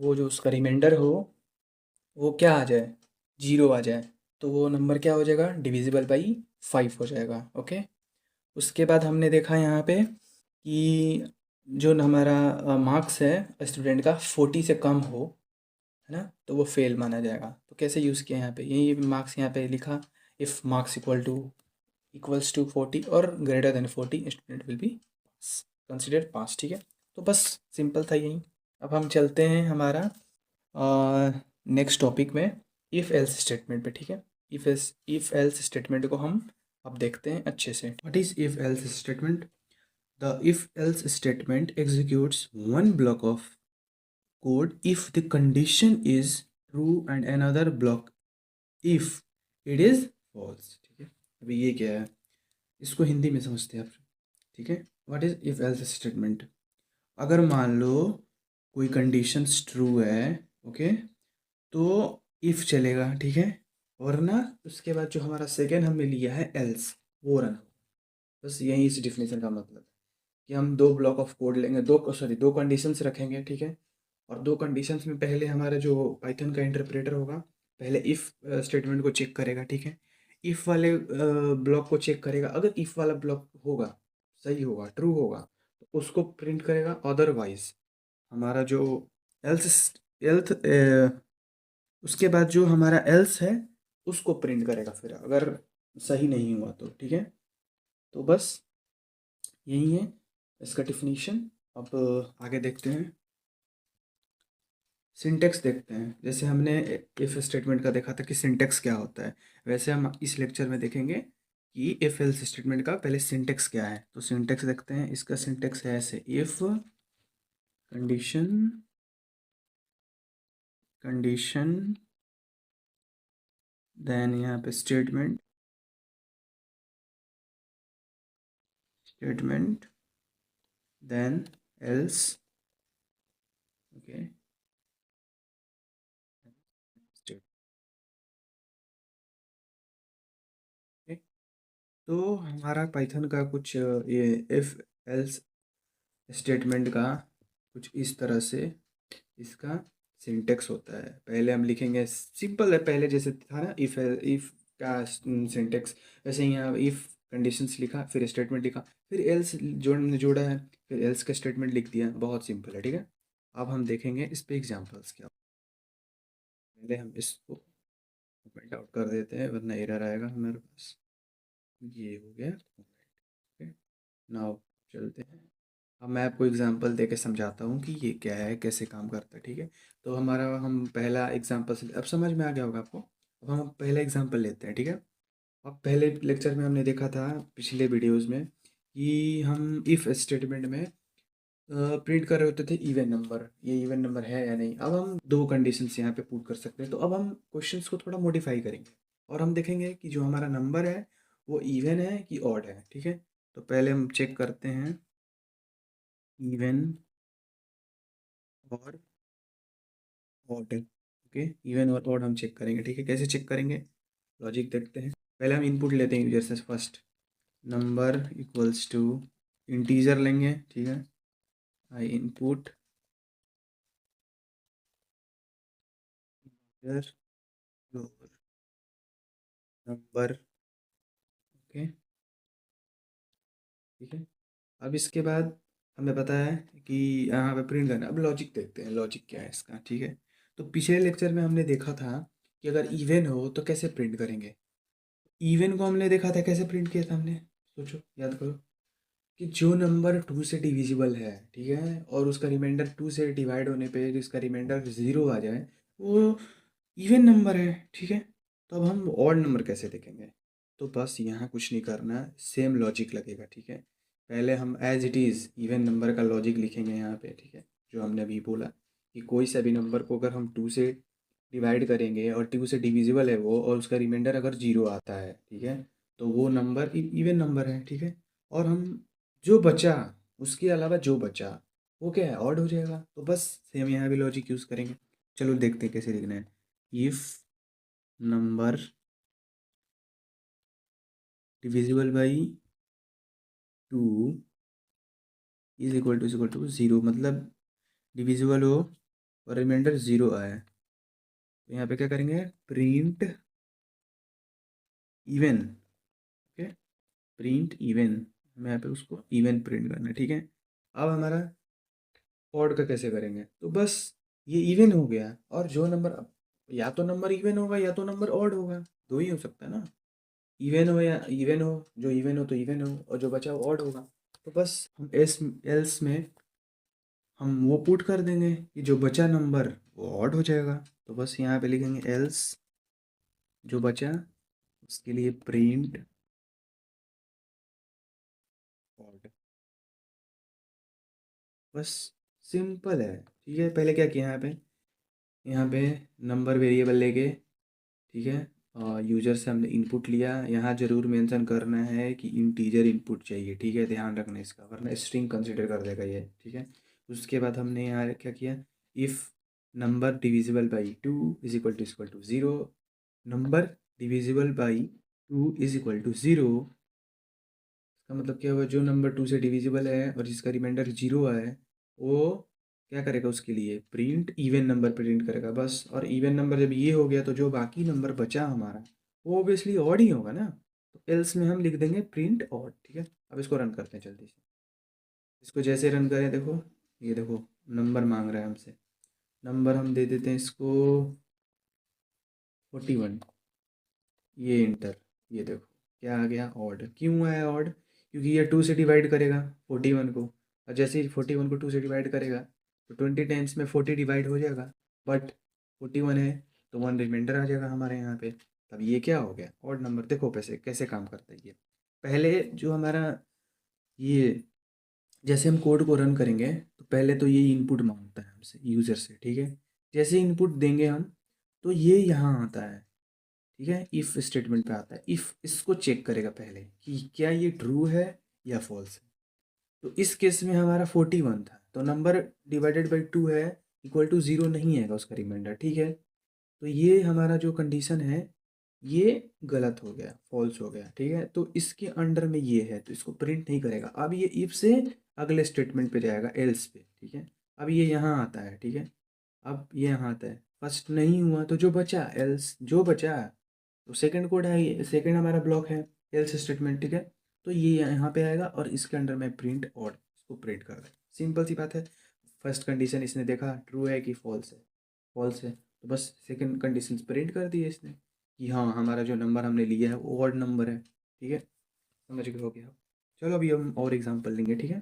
वो जो उसका रिमाइंडर हो वो क्या आ जाए, 0 आ जाए, तो वो नंबर क्या हो जाएगा, डिविजिबल बाई 5 हो जाएगा। ओके, उसके बाद हमने देखा यहाँ पे कि जो हमारा मार्क्स है स्टूडेंट का 40 से कम हो, है ना, तो वो फेल माना जाएगा। तो कैसे यूज़ किया यहाँ पे, यही मार्क्स यहाँ पे लिखा, इफ़ मार्क्स इक्वल्स टू 40 और greater than 40 student will be consider pass. ठीक है, तो बस सिंपल था यही। अब हम चलते हैं हमारा नेक्स्ट टॉपिक में, इफ़ एल्स स्टेटमेंट पे। ठीक है, इफ़ एल्स स्टेटमेंट को हम अब देखते हैं अच्छे से। What is if else statement? The if else statement executes one block of code if the condition is true and another block if it is false। ठीक है, अभी ये क्या है, इसको हिंदी में समझते हैं आप। ठीक है, what is if else statement? अगर मान लो कोई कंडीशंस ट्रू है, ओके, तो इफ चलेगा। ठीक है, और ना उसके बाद जो हमारा सेकेंड हमने लिया है एल्स, वो रन। बस यही इस डिफिनेशन का मतलब है कि हम दो ब्लॉक ऑफ कोड लेंगे, दो कंडीशंस रखेंगे। ठीक है, और दो कंडीशंस में पहले हमारा जो पाइथन का इंटरप्रेटर होगा पहले इफ़ स्टेटमेंट को चेक करेगा। ठीक है, इफ़ वाले ब्लॉक को चेक करेगा, अगर इफ़ वाला ब्लॉक होगा, सही होगा, ट्रू होगा, तो उसको प्रिंट करेगा। अदरवाइज हमारा जो एल्स एल्थ उसके बाद जो हमारा एल्स है उसको प्रिंट करेगा फिर, अगर सही नहीं हुआ तो। ठीक है, तो बस यही है इसका डिफिनीशन। अब आगे देखते हैं, सिंटेक्स देखते हैं। जैसे हमने इफ स्टेटमेंट का देखा था कि सिंटेक्स क्या होता है, वैसे हम इस लेक्चर में देखेंगे कि इफ एल्स स्टेटमेंट का पहले सिंटेक्स क्या है। तो सिंटेक्स देखते हैं, इसका सिंटेक्स है ऐसे, इफ कंडीशन कंडीशन देन यहाँ पे स्टेटमेंट देन एल्स। ओके, तो हमारा पाइथन का कुछ ये इफ एल्स स्टेटमेंट का कुछ इस तरह से इसका सिंटेक्स होता है। पहले हम लिखेंगे, सिंपल है, पहले जैसे था ना इफ का सिंटेक्स, वैसे ही यहाँ इफ कंडीशंस लिखा, फिर स्टेटमेंट लिखा, फिर एल्स जोड़ा है, फिर एल्स का स्टेटमेंट लिख दिया। बहुत सिंपल है। ठीक है, अब हम देखेंगे इस पे एग्जांपल्स क्या। पहले हम इसको कमेंट आउट कर देते हैं वरना एरर आएगा हमारे पास। ये हो गया। ओके, नाउ चलते हैं। अब मैं आपको एग्जांपल देके समझाता हूँ कि ये क्या है, कैसे काम करता है। ठीक है, तो हम पहला एग्जांपल से, अब समझ में आ गया होगा आपको। अब हम पहला एग्जांपल लेते हैं। ठीक है, अब पहले लेक्चर में हमने देखा था, पिछले वीडियोस में, कि हम इफ़ स्टेटमेंट में प्रिंट कर रहे होते थे इवन नंबर, ये इवन नंबर है या नहीं। अब हम दो कंडीशंस यहाँ पे पुट कर सकते हैं। तो अब हम क्वेश्चंस को थोड़ा मॉडिफाई करेंगे और हम देखेंगे कि जो हमारा नंबर है वो इवन है कि ऑड है। ठीक है, तो पहले हम चेक करते हैं इवन और ऑड। ओके, इवन और ऑड हम चेक करेंगे। ठीक है, कैसे चेक करेंगे, लॉजिक देखते हैं। पहले हम इनपुट लेते हैं यूजर से first, number equals to integer लेंगे। ठीक है, आई इनपुट नंबर। ओके, ठीक है, अब इसके बाद हमें पता है कि यहाँ पे प्रिंट करना। अब लॉजिक देखते हैं, लॉजिक क्या है इसका। ठीक है, तो पिछले लेक्चर में हमने देखा था कि अगर इवन हो तो कैसे प्रिंट करेंगे। इवन को हमने देखा था कैसे प्रिंट किया था हमने, सोचो, याद करो, कि जो नंबर 2 से डिविजिबल है, ठीक है, और उसका रिमाइंडर 2 से डिवाइड होने पे जिसका रिमाइंडर 0 आ जाए, वो इवन नंबर है। ठीक है, तो अब हम ऑड नंबर कैसे देखेंगे। तो बस यहाँ कुछ नहीं करना, सेम लॉजिक लगेगा। ठीक है, पहले हम as it is even number का लॉजिक लिखेंगे यहाँ पे। ठीक है, जो हमने अभी बोला कि कोई सा भी नंबर को अगर हम 2 से डिवाइड करेंगे और 2 से डिविजिबल है वो, और उसका रिमाइंडर अगर 0 आता है, ठीक है, तो वो नंबर इवन नंबर है। ठीक है, और हम जो बचा, उसके अलावा जो बचा वो क्या है, ऑड हो जाएगा। तो बस सेम यहाँ भी लॉजिक यूज़ करेंगे। चलो देखते हैं कैसे लिखना है। If number divisible by 2 is equal to zero, मतलब डिविजिबल हो और रिमाइंडर ज़ीरो आए, तो यहाँ पे क्या करेंगे, print even. Okay, print even, हमें यहाँ पे उसको इवन प्रिंट करना है, ठीक है। अब हमारा ऑड का कैसे करेंगे, तो बस ये इवन हो गया, और जो नंबर, या तो नंबर इवन होगा या तो नंबर ऑड होगा, दो ही हो सकता है ना। इवन हो या इवन हो, जो इवन हो तो इवन हो, और जो बचा वो ऑड होगा। तो बस हम एस एल्स में हम वो पुट कर देंगे कि जो बचा नंबर वो ऑड हो जाएगा। तो बस यहाँ पे लिखेंगे एल्स, जो बचा उसके लिए प्रिंट ऑड। बस सिंपल है, ठीक है। पहले क्या किया यहाँ पे नंबर वेरिएबल लेके, ठीक है, यूजर से हमने इनपुट लिया। यहाँ जरूर मेंशन करना है कि इंटीजर इनपुट चाहिए, ठीक है, ध्यान रखना इसका, वरना स्ट्रिंग कंसिडर कर देगा ये, ठीक है। उसके बाद हमने यहाँ क्या किया, if number divisible by 2 is equal to zero, number divisible by 2 is equal to zero. इसका मतलब क्या हुआ, जो नंबर 2 से डिविजिबल है और जिसका रिमाइंडर जीरो है, वो क्या करेगा, उसके लिए प्रिंट इवन नंबर प्रिंट करेगा बस। और इवन नंबर जब ये हो गया तो जो बाकी नंबर बचा हमारा वो ऑब्वियसली ऑड ही होगा ना। तो एल्स में हम लिख देंगे प्रिंट ऑड, ठीक है। अब इसको रन करते हैं जल्दी से। इसको जैसे रन करें, देखो ये देखो नंबर मांग रहा है हमसे। नंबर हम दे देते हैं इसको 41, ये इंटर, ये देखो क्या आ गया, ऑड। क्यों आया ऑड, क्योंकि ये 2 से डिवाइड करेगा 41 को, और जैसे ही 41 को 2 से डिवाइड करेगा तो 20 टाइम्स में 40 डिवाइड हो जाएगा, बट 41 है तो 1 रिमाइंडर आ जाएगा हमारे यहाँ पे। तब ये क्या हो गया, ऑड नंबर। देखो कैसे कैसे काम करता है ये। पहले जो हमारा ये, जैसे हम कोड को रन करेंगे तो पहले तो ये इनपुट मांगता है हमसे यूज़र से, ठीक है। जैसे इनपुट देंगे हम तो ये यहाँ आता है, ठीक है, इफ़ स्टेटमेंट पे आता है। इफ़ इसको चेक करेगा पहले कि क्या ये ट्रू है या फॉल्स है। तो इस केस में हमारा 41 था, तो नंबर डिवाइडेड बाई 2 है, इक्वल टू ज़ीरो नहीं है उसका रिमाइंडर, ठीक है। तो ये हमारा जो कंडीशन है ये गलत हो गया, फॉल्स हो गया, ठीक है। तो इसके अंडर में ये है तो इसको प्रिंट नहीं करेगा। अब ये इफ से अगले स्टेटमेंट पे जाएगा, एल्स पे, ठीक है। अब ये यहाँ आता है, ठीक है। अब ये यहाँ आता है, फर्स्ट नहीं हुआ तो जो बचा, एल्स जो बचा, तो सेकंड कोड है, ये सेकंड हमारा ब्लॉक है एल्स स्टेटमेंट, ठीक है। तो ये यहाँ पे आएगा और इसके अंडर में प्रिंट और इसको प्रिंट कर रहा है। सिंपल सी बात है। फर्स्ट कंडीशन इसने देखा ट्रू है कि फॉल्स है, फॉल्स है, तो बस सेकंड कंडीशन प्रिंट कर दी है इसने कि हाँ हमारा जो नंबर हमने लिया है वो ऑड नंबर है, ठीक है। समझ गए हो गया। चलो अभी हम और एग्जांपल लेंगे, ठीक है।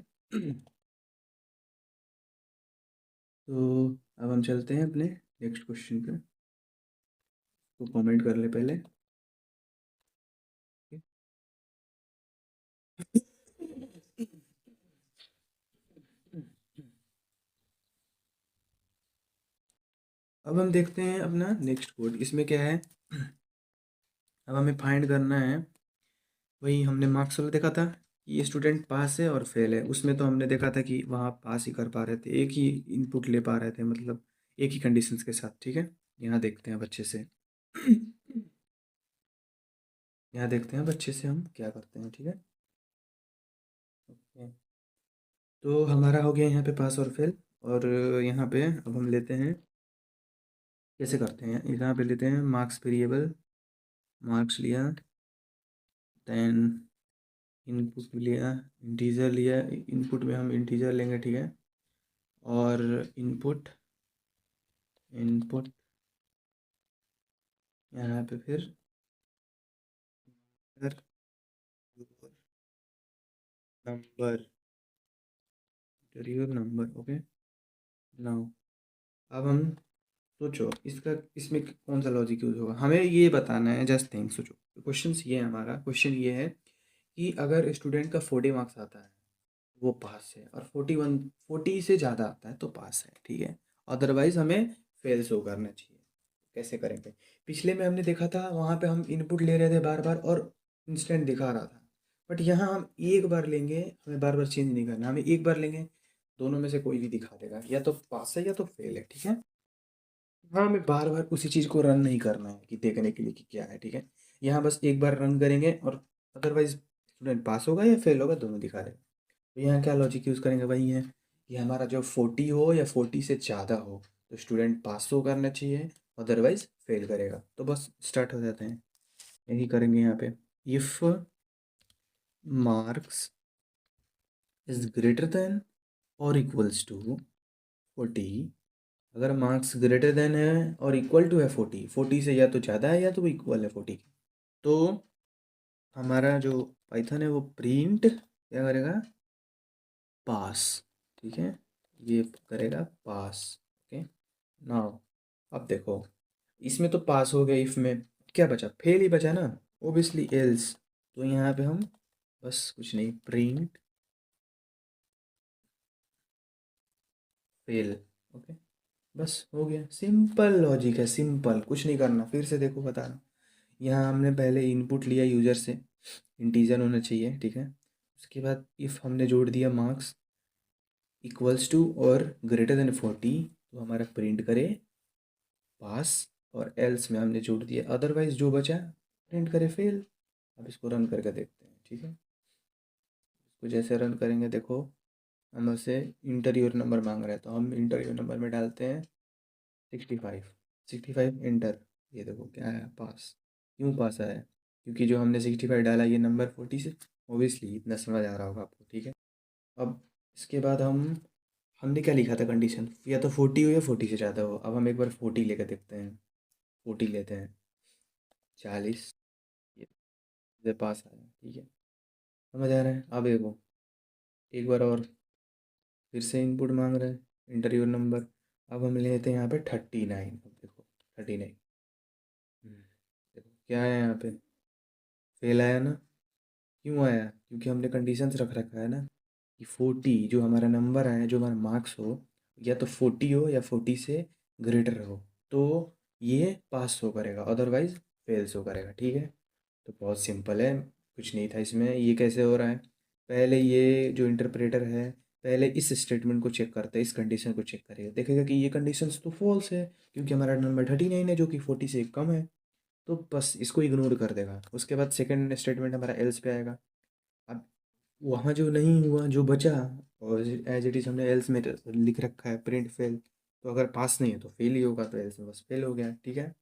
तो अब हम चलते हैं अपने नेक्स्ट क्वेश्चन पे, तो कमेंट कर ले पहले। अब हम देखते हैं अपना नेक्स्ट कोड। इसमें क्या है, अब हमें फाइंड करना है, वही हमने मार्क्स वाला देखा था कि ये स्टूडेंट पास है और फेल है। उसमें तो हमने देखा था कि वहाँ पास ही कर पा रहे थे, एक ही इनपुट ले पा रहे थे, मतलब एक ही कंडीशंस के साथ, ठीक है। यहाँ देखते हैं अब अच्छे से। यहाँ देखते हैं अब अच्छे से हम क्या करते हैं, ठीक है। ओके, तो हमारा हो गया यहाँ पे पास और फेल। और यहाँ पे अब हम लेते हैं, कैसे करते हैं, यहाँ पे लेते हैं मार्क्स वेरिएबल, मार्क्स लिया, देन इनपुट लिया, इंटीजर लिया, इनपुट में हम इंटीजर लेंगे, ठीक है। और इनपुट, इनपुट यहाँ पे फिर नंबर, नंबर, ओके। नाउ अब हम सोचो इसका, इसमें कौन सा लॉजिक यूज होगा, हमें ये बताना है। जस्ट थिंक, सोचो क्वेश्चन ये है, हमारा क्वेश्चन ये है कि अगर स्टूडेंट का 40 मार्क्स आता है वो पास है, और 41 40 से ज़्यादा आता है तो पास है, ठीक है। अदरवाइज हमें फेल शो करना चाहिए। कैसे करेंगे, पिछले में हमने देखा था वहाँ पे हम इनपुट ले रहे थे बार बार और इंस्टेंट दिखा रहा था। बट यहाँ हम एक बार लेंगे, हमें बार बार चेंज नहीं करना, हमें एक बार लेंगे, दोनों में से कोई भी दिखा देगा, या तो पास है या तो फेल है, ठीक है। हाँ, हमें बार बार उसी चीज़ को रन नहीं करना है कि देखने के लिए कि क्या है, ठीक है। यहाँ बस एक बार रन करेंगे और अदरवाइज स्टूडेंट पास होगा या फेल होगा, दोनों दिखा देगा। तो यहाँ क्या लॉजिक यूज़ करेंगे, वही है कि हमारा जो 40 हो या 40 से ज़्यादा हो तो स्टूडेंट पास तो करना चाहिए, अदरवाइज फेल करेगा। तो बस स्टार्ट हो जाते हैं, यही करेंगे यहाँ पे। If marks is greater than और इक्वल्स टू 40, अगर मार्क्स ग्रेटर देन है और इक्वल टू है 40, 40 से या तो ज़्यादा है या तो इक्वल है 40 के, तो हमारा जो पाइथन है वो प्रिंट क्या करेगा, पास, ठीक है, ये करेगा पास। ओके, नाउ अब देखो, इसमें तो पास हो गया, इफ में क्या बचा, फेल ही बचा ना, ओबियसली एल्स। तो यहाँ पे हम बस कुछ नहीं, प्रिंट फेल। ओके, बस हो गया, सिंपल लॉजिक है, सिंपल, कुछ नहीं करना। फिर से देखो बता रहा हूँ, यहाँ हमने पहले इनपुट लिया यूज़र से, इंटीजर होना चाहिए, ठीक है। उसके बाद इफ़ हमने जोड़ दिया मार्क्स इक्वल्स टू और ग्रेटर देन 40, तो हमारा प्रिंट करे पास, और एल्स में हमने जोड़ दिया अदरवाइज, जो बचा प्रिंट करे फेल। अब इसको रन करके देखते हैं, ठीक है। इसको जैसे रन करेंगे देखो, हमसे इंटर योर नंबर मांग रहा है, तो हम इंटर योर नंबर में डालते हैं 65, 65 इंटर। ये देखो क्या है, पास। क्यों पास आया, क्योंकि जो हमने 65 डाला ये नंबर 40 से, ओबियसली इतना समझ आ रहा होगा आपको, ठीक है। अब इसके बाद हमने क्या लिखा था कंडीशन, या तो 40 हो या 40 से ज़्यादा हो। अब हम एक बार 40 लेकर देखते हैं, 40 लेते हैं, 40, ये पास आया, ठीक है, समझ आ रहा है। अब देखो एक बार और फिर से इनपुट मांग रहा है, इंटर योर नंबर। अब हम लेते हैं यहाँ पे 39। अब देखो 39, देखो क्या है यहाँ पे, फेल आया ना। क्यों आया, क्योंकि हमने कंडीशंस रख रखा है ना कि 40 जो हमारा नंबर आया, जो हमारा मार्क्स हो, या तो 40 हो या 40 से ग्रेटर हो, तो ये पास शो करेगा, अदरवाइज फेल शो करेगा, ठीक है। तो बहुत सिंपल है, कुछ नहीं था इसमें। ये कैसे हो रहा है, पहले ये जो इंटरप्रेटर है पहले इस स्टेटमेंट को चेक करता है, इस कंडीशन को चेक करेगा, देखेगा कि ये कंडीशंस तो फॉल्स है, क्योंकि हमारा नंबर 39 है जो कि 40 से कम है, तो बस इसको इग्नोर कर देगा। उसके बाद सेकंड स्टेटमेंट हमारा एल्स पे आएगा। अब वहाँ जो नहीं हुआ, जो बचा, और एज इट इज़ हमने एल्स में लिख रखा है प्रिंट फेल, तो अगर पास नहीं है तो फेल ही होगा, तो एल्स में बस फेल हो गया, ठीक है।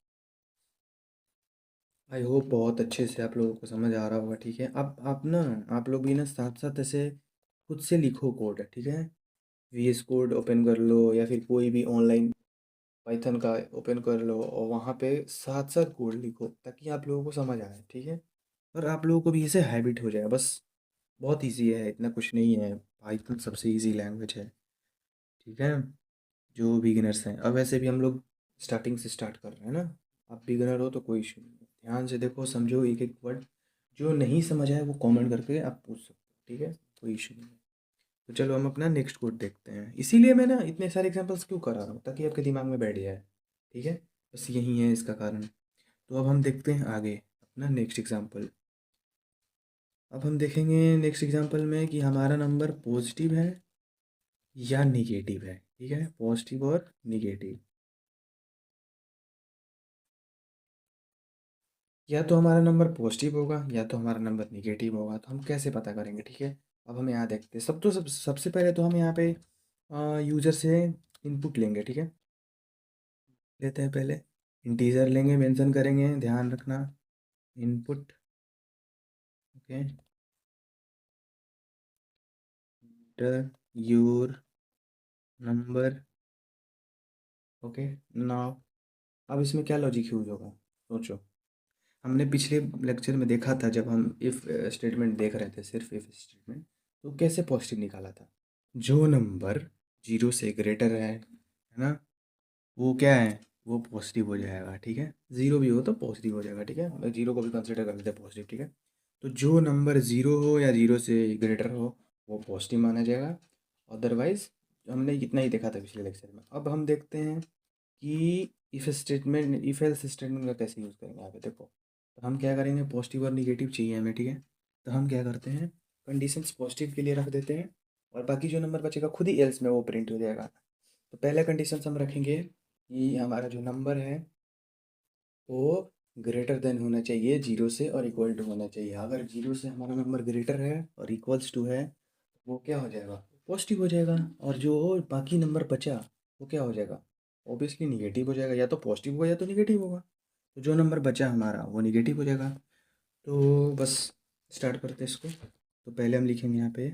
आई होप बहुत अच्छे से आप लोगों को समझ आ रहा होगा, ठीक है। अब आप लोग भी ना साथ साथ ऐसे खुद से लिखो कोड, ठीक है। VS कोड ओपन कर लो या फिर कोई भी ऑनलाइन पाइथन का ओपन कर लो, और वहाँ पे साथ साथ कोड लिखो ताकि आप लोगों को समझ आए, ठीक है। और आप लोगों को भी इसे हैबिट हो जाए, बस बहुत इजी है, इतना कुछ नहीं है, पाइथन सबसे इजी लैंग्वेज है, ठीक है। जो बिगिनर्स हैं, अब वैसे भी हम लोग स्टार्टिंग से स्टार्ट कर रहे हैं ना, आप बिगिनर हो तो कोई इशू नहीं है, ध्यान से देखो समझो एक एक वर्ड, जो नहीं समझ आए वो कमेंट करके आप पूछ सकते हो, ठीक है, कोई इशू नहीं है। तो चलो हम अपना नेक्स्ट कोड देखते हैं, इसीलिए मैं ना इतने सारे एग्जांपल्स क्यों करा रहा हूँ, ताकि आपके दिमाग में बैठ जाए, ठीक है। बस यही है इसका कारण। तो अब हम देखते हैं आगे अपना नेक्स्ट एग्जांपल। अब हम देखेंगे नेक्स्ट एग्जांपल में कि हमारा नंबर पॉजिटिव है या निगेटिव है, ठीक है, पॉजिटिव और निगेटिव। या तो हमारा नंबर पॉजिटिव होगा या तो हमारा नंबर निगेटिव होगा, तो हम कैसे पता करेंगे, ठीक है। अब हम यहाँ देखते हैं, सबसे पहले तो हम यहाँ पे यूज़र से इनपुट लेंगे, ठीक है। लेते हैं पहले, इंटीजर लेंगे, मेंशन करेंगे, ध्यान रखना, input. Okay, inter your number. Okay, now अब इसमें क्या लॉजिक यूज होगा, सोचो। हमने पिछले लेक्चर में देखा था, जब हम इफ़ स्टेटमेंट देख रहे थे, सिर्फ इफ़ स्टेटमेंट, तो कैसे पॉजिटिव निकाला था। जो नंबर 0 से ग्रेटर है ना, वो क्या है, वो पॉजिटिव हो जाएगा, ठीक है। 0 भी हो तो पॉजिटिव हो जाएगा, ठीक है, 0 को भी कंसिडर कर लेते हैं पॉजिटिव, ठीक है। तो जो नंबर 0 हो या 0 से ग्रेटर हो वो पॉजिटिव माना जाएगा, अदरवाइज हमने इतना ही देखा था पिछले लेक्चर में। अब हम देखते हैं कि if statement, if else statement का कैसे यूज़ करेंगे, यहाँ पे देखो। तो हम क्या करेंगे, पॉजिटिव और निगेटिव चाहिए हमें, ठीक है। तो हम क्या करते हैं, कंडीशंस पॉजिटिव के लिए रख देते हैं और बाकी जो नंबर बचेगा खुद ही एल्स में वो प्रिंट हो जाएगा। तो पहला कंडीशंस हम रखेंगे कि हमारा जो नंबर है वो ग्रेटर देन होना चाहिए जीरो से और इक्वल टू होना चाहिए। अगर जीरो से हमारा नंबर ग्रेटर है और इक्वल्स टू है वो क्या हो जाएगा, पॉजिटिव हो जाएगा। और जो बाकी नंबर बचा वो क्या हो जाएगा, ऑब्वियसली निगेटिव हो जाएगा। या तो पॉजिटिव होगा या तो निगेटिव होगा। तो जो नंबर बचा हमारा वो निगेटिव हो जाएगा। तो बस स्टार्ट करते हैं इसको। तो पहले हम लिखेंगे यहाँ पे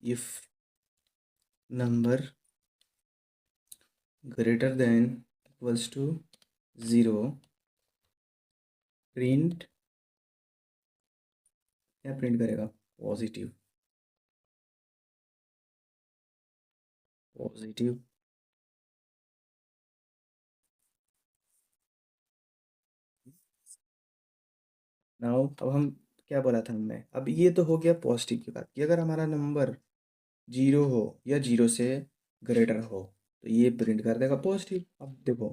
if number greater than equals to zero print, क्या प्रिंट करेगा, पॉजिटिव। पॉजिटिव। नाउ अब हम क्या बोला था हमने, अब ये तो हो गया पॉजिटिव की बात कि अगर हमारा नंबर जीरो हो या जीरो से ग्रेटर हो तो ये प्रिंट कर देगा पॉजिटिव। अब देखो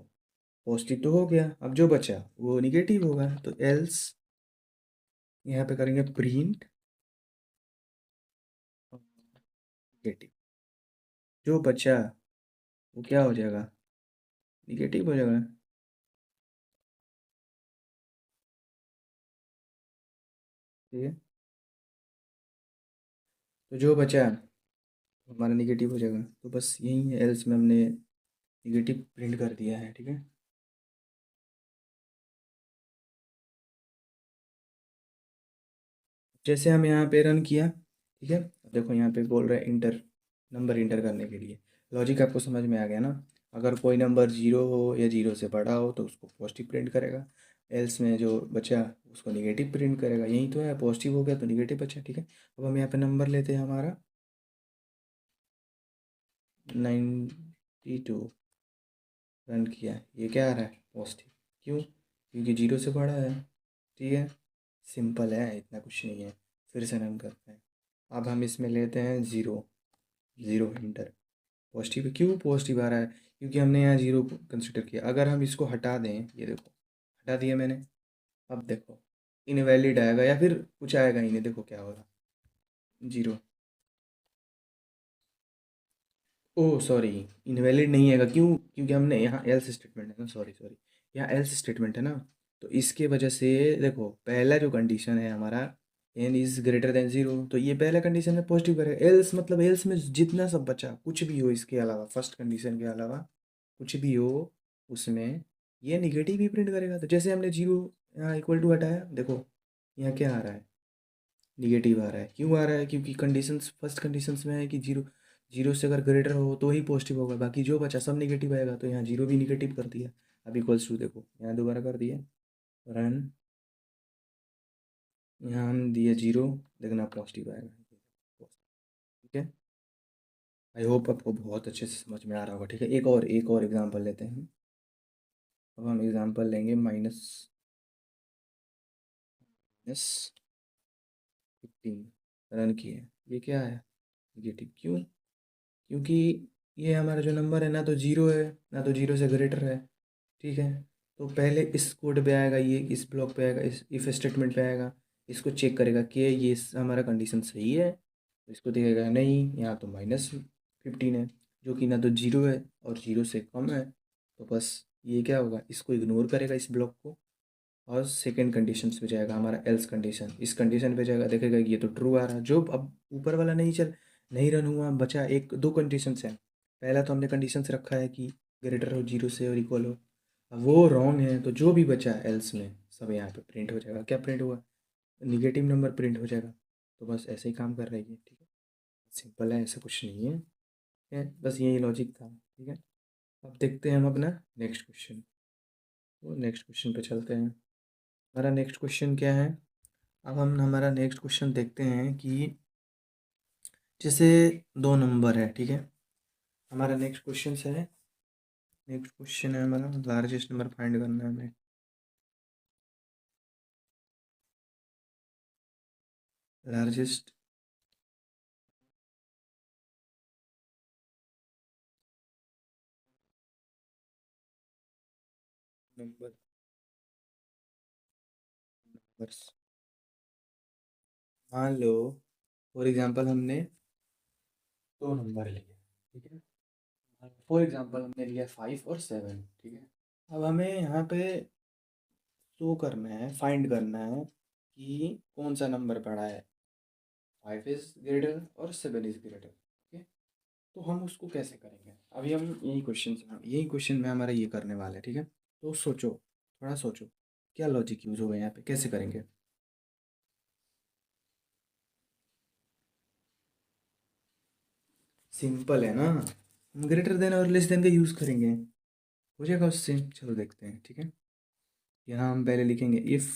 पॉजिटिव तो हो गया, अब जो बचा वो निगेटिव होगा। तो एल्स यहाँ पे करेंगे प्रिंट निगेटिव। जो बचा वो क्या हो जाएगा, निगेटिव हो जाएगा। ठीक है। तो जो बचा हमारा निगेटिव हो जाएगा। तो बस यही है, एल्स में हमने निगेटिव प्रिंट कर दिया है। ठीक है। जैसे हम यहाँ पे रन किया, ठीक है, अब देखो यहाँ पे बोल रहा है इंटर, नंबर इंटर करने के लिए। लॉजिक आपको समझ में आ गया ना। अगर कोई नंबर जीरो हो या जीरो से बड़ा हो तो उसको पॉजिटिव प्रिंट करेगा, एल्स में जो बचा उसको निगेटिव प्रिंट करेगा। यही तो है, पॉजिटिव हो गया तो निगेटिव बचा। ठीक है। अब हम यहाँ पे नंबर लेते हैं हमारा 92। रन किया, ये क्या आ रहा है, पॉजिटिव। क्यों, क्योंकि जीरो से बड़ा है। ठीक है, सिंपल है, इतना कुछ नहीं है। फिर से रन करते हैं। अब हम इसमें लेते हैं ज़ीरो। Zero inter, positive. क्यों पॉजिटिव आ रहा है, क्योंकि हमने यहाँ जीरो कंसिडर किया। अगर हम इसको हटा दें, ये देखो हटा दिया मैंने, अब देखो इनवैलिड आएगा या फिर कुछ आएगा ही नहीं। देखो क्या होगा, जीरो। ओह सॉरी, इनवैलिड नहीं आएगा। क्यों, क्योंकि हमने यहाँ एल्स स्टेटमेंट है ना, सॉरी सॉरी, यहाँ एल्स स्टेटमेंट है ना। तो इसके वजह से देखो पहला जो कंडीशन है हमारा N is greater than zero, तो ये पहला कंडीशन में पॉजिटिव करेगा। एल्स मतलब एल्स में जितना सब बचा कुछ भी हो इसके अलावा, फर्स्ट कंडीशन के अलावा कुछ भी हो उसमें ये निगेटिव ही प्रिंट करेगा। तो जैसे हमने जीरो यहाँ इक्वल टू हटाया, देखो यहाँ क्या आ रहा है, निगेटिव आ रहा है। क्यों आ रहा है, क्योंकि कंडीशंस फर्स्ट कंडीशंस में है कि जीरो, जीरो से अगर ग्रेटर हो तो ही पॉजिटिव होगा, बाकी जो बचा सब निगेटिव आएगा। तो यहाँ जीरो भी निगेटिव कर दिया। अब इक्वल्स टू देखो यहाँ दोबारा कर दिया रन, यहाँ हम दिए जीरो, लेकिन आप पॉजिटिव आएगा। ठीक है। आई होप आपको बहुत अच्छे से समझ में आ रहा होगा। ठीक है, एक और एग्जांपल लेते हैं। अब हम एग्जांपल लेंगे माइनस माइनस 15। रन किए, ये क्या है, निगेटिव। क्यों, क्योंकि ये हमारा जो नंबर है ना तो जीरो है ना तो जीरो से ग्रेटर है। ठीक है। तो पहले इस कोड पे आएगा, ये इस ब्लॉक पे आएगा, इस इफ स्टेटमेंट पे आएगा। इसको चेक करेगा कि ये हमारा कंडीशन सही है, तो इसको देखेगा नहीं, यहाँ तो -15 है जो कि ना तो जीरो है और जीरो से कम है। तो बस ये क्या होगा, इसको इग्नोर करेगा इस ब्लॉक को और सेकंड कंडीशन पे जाएगा, हमारा एल्स कंडीशन। इस कंडीशन पे जाएगा, देखेगा कि ये तो ट्रू आ रहा है। जो अब ऊपर वाला नहीं रन हुआ, बचा एक दो कंडीशन है। पहला तो हमने कंडीशंस रखा है कि ग्रेटर हो जीरो से और इक्वल हो, अब वो रॉन्ग है। तो जो भी बचा एल्स में सब यहाँ पे प्रिंट हो जाएगा। क्या प्रिंट हुआ, निगेटिव नंबर प्रिंट हो जाएगा। तो बस ऐसे ही काम कर रही है। ठीक है, सिंपल है, ऐसा कुछ नहीं है। ठीक है, बस यही लॉजिक था। ठीक है। अब देखते हैं हम अपना नेक्स्ट क्वेश्चन। तो नेक्स्ट क्वेश्चन पे चलते हैं। हमारा नेक्स्ट क्वेश्चन क्या है, अब हम हमारा नेक्स्ट क्वेश्चन देखते हैं कि जैसे दो नंबर है। ठीक है, हमारा नेक्स्ट क्वेश्चन है, नेक्स्ट क्वेश्चन है हमारा लार्जेस्ट नंबर फाइंड करना है हमें। लार्जेस्ट नंबर्स, मान लो फॉर एग्जांपल हमने दो नंबर लिए, ठीक है। फॉर एग्जांपल हमने लिया 5 और 7, ठीक है। अब हमें यहाँ पे शो करना है, फाइंड करना है कि कौन सा नंबर बड़ा है, 5 इज़ ग्रेटर और 7 इज़ ग्रेटर, ठीक है। तो हम उसको कैसे करेंगे, अभी हम यही क्वेश्चन में हमारा ये करने वाला है, ठीक है। तो सोचो, थोड़ा सोचो, क्या लॉजिक यूज़ होगा यहाँ पे, कैसे करेंगे। सिंपल है ना, हम ग्रेटर देन और लेस देन का यूज़ करेंगे, हो जाएगा उससे। चलो देखते हैं, ठीक है। यहाँ हम पहले लिखेंगे इफ़,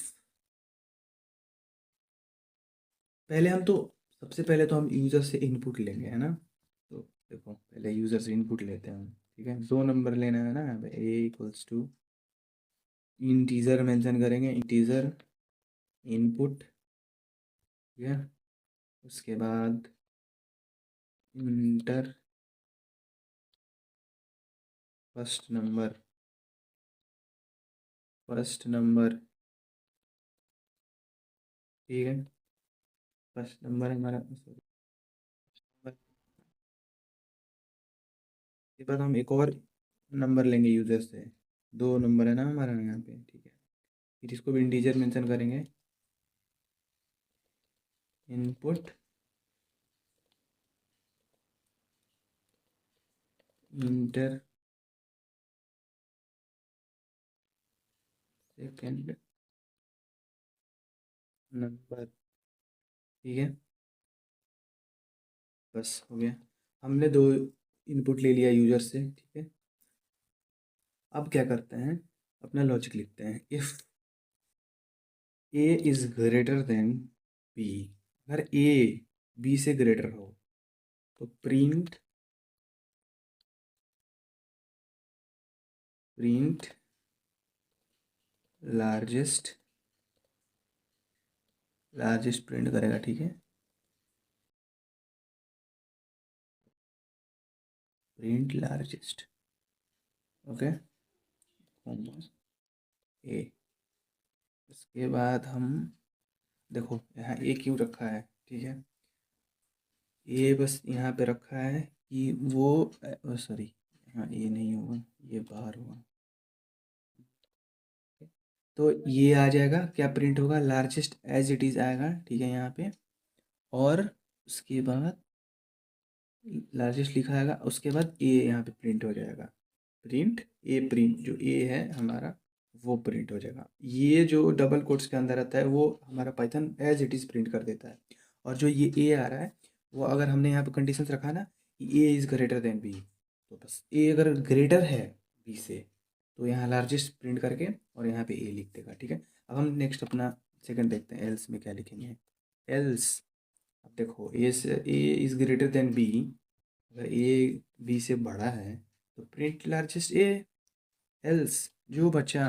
पहले हम तो सबसे पहले तो हम यूज़र से इनपुट लेंगे, है ना। तो देखो पहले यूज़र से इनपुट लेते हैं हम, ठीक है। दो नंबर लेना है ना, A=, इंटीजर मेंशन करेंगे, इंटीजर इनपुट, ठीक है। उसके बाद इंटर फर्स्ट नंबर, ठीक है। फर्स्ट नंबर हमारा, sorry, इसके बाद हम एक और नंबर लेंगे यूज़र से, दो नंबर है ना हमारा यहाँ पे, ठीक है। फिर इसको भी इंटीजर मेंशन करेंगे, इनपुट इंटर सेकेंड नंबर, ठीक है। बस हो गया, हमने दो इनपुट ले लिया यूज़र से, ठीक है। अब क्या करते हैं, अपना लॉजिक लिखते हैं, if A is greater than B, अगर ए बी से ग्रेटर हो तो प्रिंट लार्जेस्ट, लार्जेस्ट प्रिंट करेगा, ठीक है। प्रिंट लार्जेस्ट, ओके, ए। उसके बाद हम देखो यहाँ ए क्यों रखा है, ठीक है। ए बस यहाँ पे रखा है कि वो, सॉरी, यहाँ ए नहीं होगा, ये बाहर होगा। तो ये आ जाएगा, क्या प्रिंट होगा, लार्जेस्ट एज इट इज़ आएगा, ठीक है यहाँ पे। और उसके बाद लार्जेस्ट लिखा आएगा, उसके बाद ए यहाँ पे प्रिंट हो जाएगा, प्रिंट जो ए है हमारा वो प्रिंट हो जाएगा। ये जो डबल कोट्स के अंदर आता है वो हमारा Python as it is print कर देता है। और जो ये ए आ रहा है वो, अगर हमने यहाँ पे कंडीशंस रखा ना कि A is greater than B, तो बस ए अगर ग्रेटर है बी से तो यहाँ लार्जेस्ट प्रिंट करके और यहाँ पे ए लिख देगा, ठीक है। अब हम नेक्स्ट अपना सेकंड देखते हैं, एल्स में क्या लिखेंगे। एल्स, अब देखो A is greater than B, अगर ए बी से बड़ा है तो प्रिंट लार्जेस्ट ए। एल्स जो बचा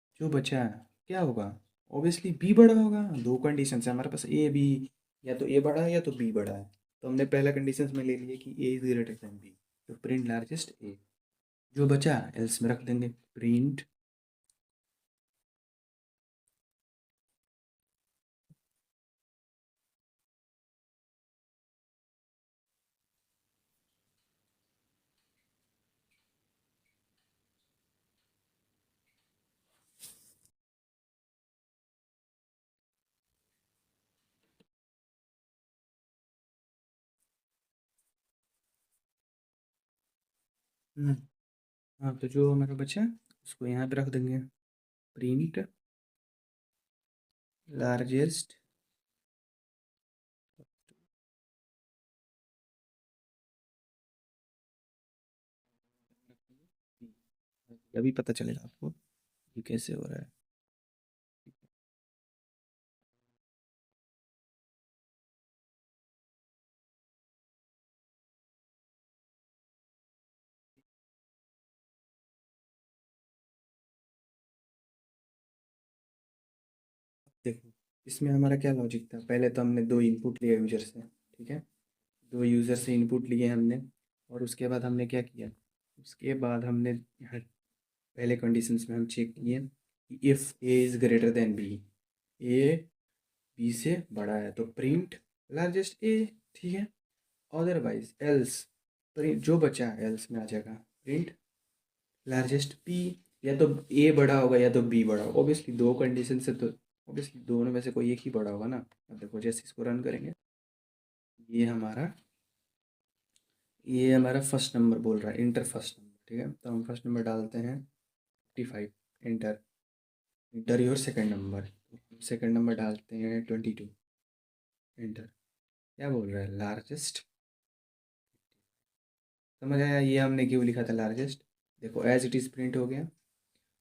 क्या होगा, ऑब्वियसली बी बड़ा होगा। दो कंडीशन है हमारे पास, ए बी, या तो ए बड़ा है या तो बी बड़ा है। तो हमने पहला कंडीशन में ले लिया कि ए इज ग्रेटर देन बी, तो प्रिंट लार्जेस्ट ए। जो बचा एल्स में रख देंगे प्रिंट, हाँ तो जो हमारा बचा उसको यहाँ पे रख देंगे, प्रिंट लार्जेस्ट, अभी पता चलेगा आपको ये कैसे हो रहा है। देखो इसमें हमारा क्या लॉजिक था, पहले तो हमने दो इनपुट लिए यूजर से, ठीक है। दो यूज़र से इनपुट लिए हमने, और उसके बाद हमने क्या किया, उसके बाद हमने यहाँ पहले कंडीशंस में हम चेक किए कि if A is greater than B, A B से बड़ा है तो प्रिंट लार्जेस्ट ए, ठीक है। अदरवाइज एल्स, प्रिंट जो बचा एल्स में आ जाएगा प्रिंट लार्जेस्ट पी। या तो ए बड़ा होगा या तो बी बड़ा होगा, ऑब्वियसली दो कंडीशन से तो ऑब्वियसली दोनों में से कोई एक ही बड़ा होगा ना। अब देखो जैसे इसको रन करेंगे, ये हमारा ये हमारा फर्स्ट नंबर बोल रहा है, इंटर फर्स्ट नंबर, ठीक है। तो हम फर्स्ट नंबर डालते हैं 55, inter, inter your second number, second number डालते हैं 22, इंटर। क्या बोल रहा है, लार्जेस्ट। समझ आया ये हमने क्यों लिखा था लार्जेस्ट। देखो एज इट इज़ प्रिंट हो गया,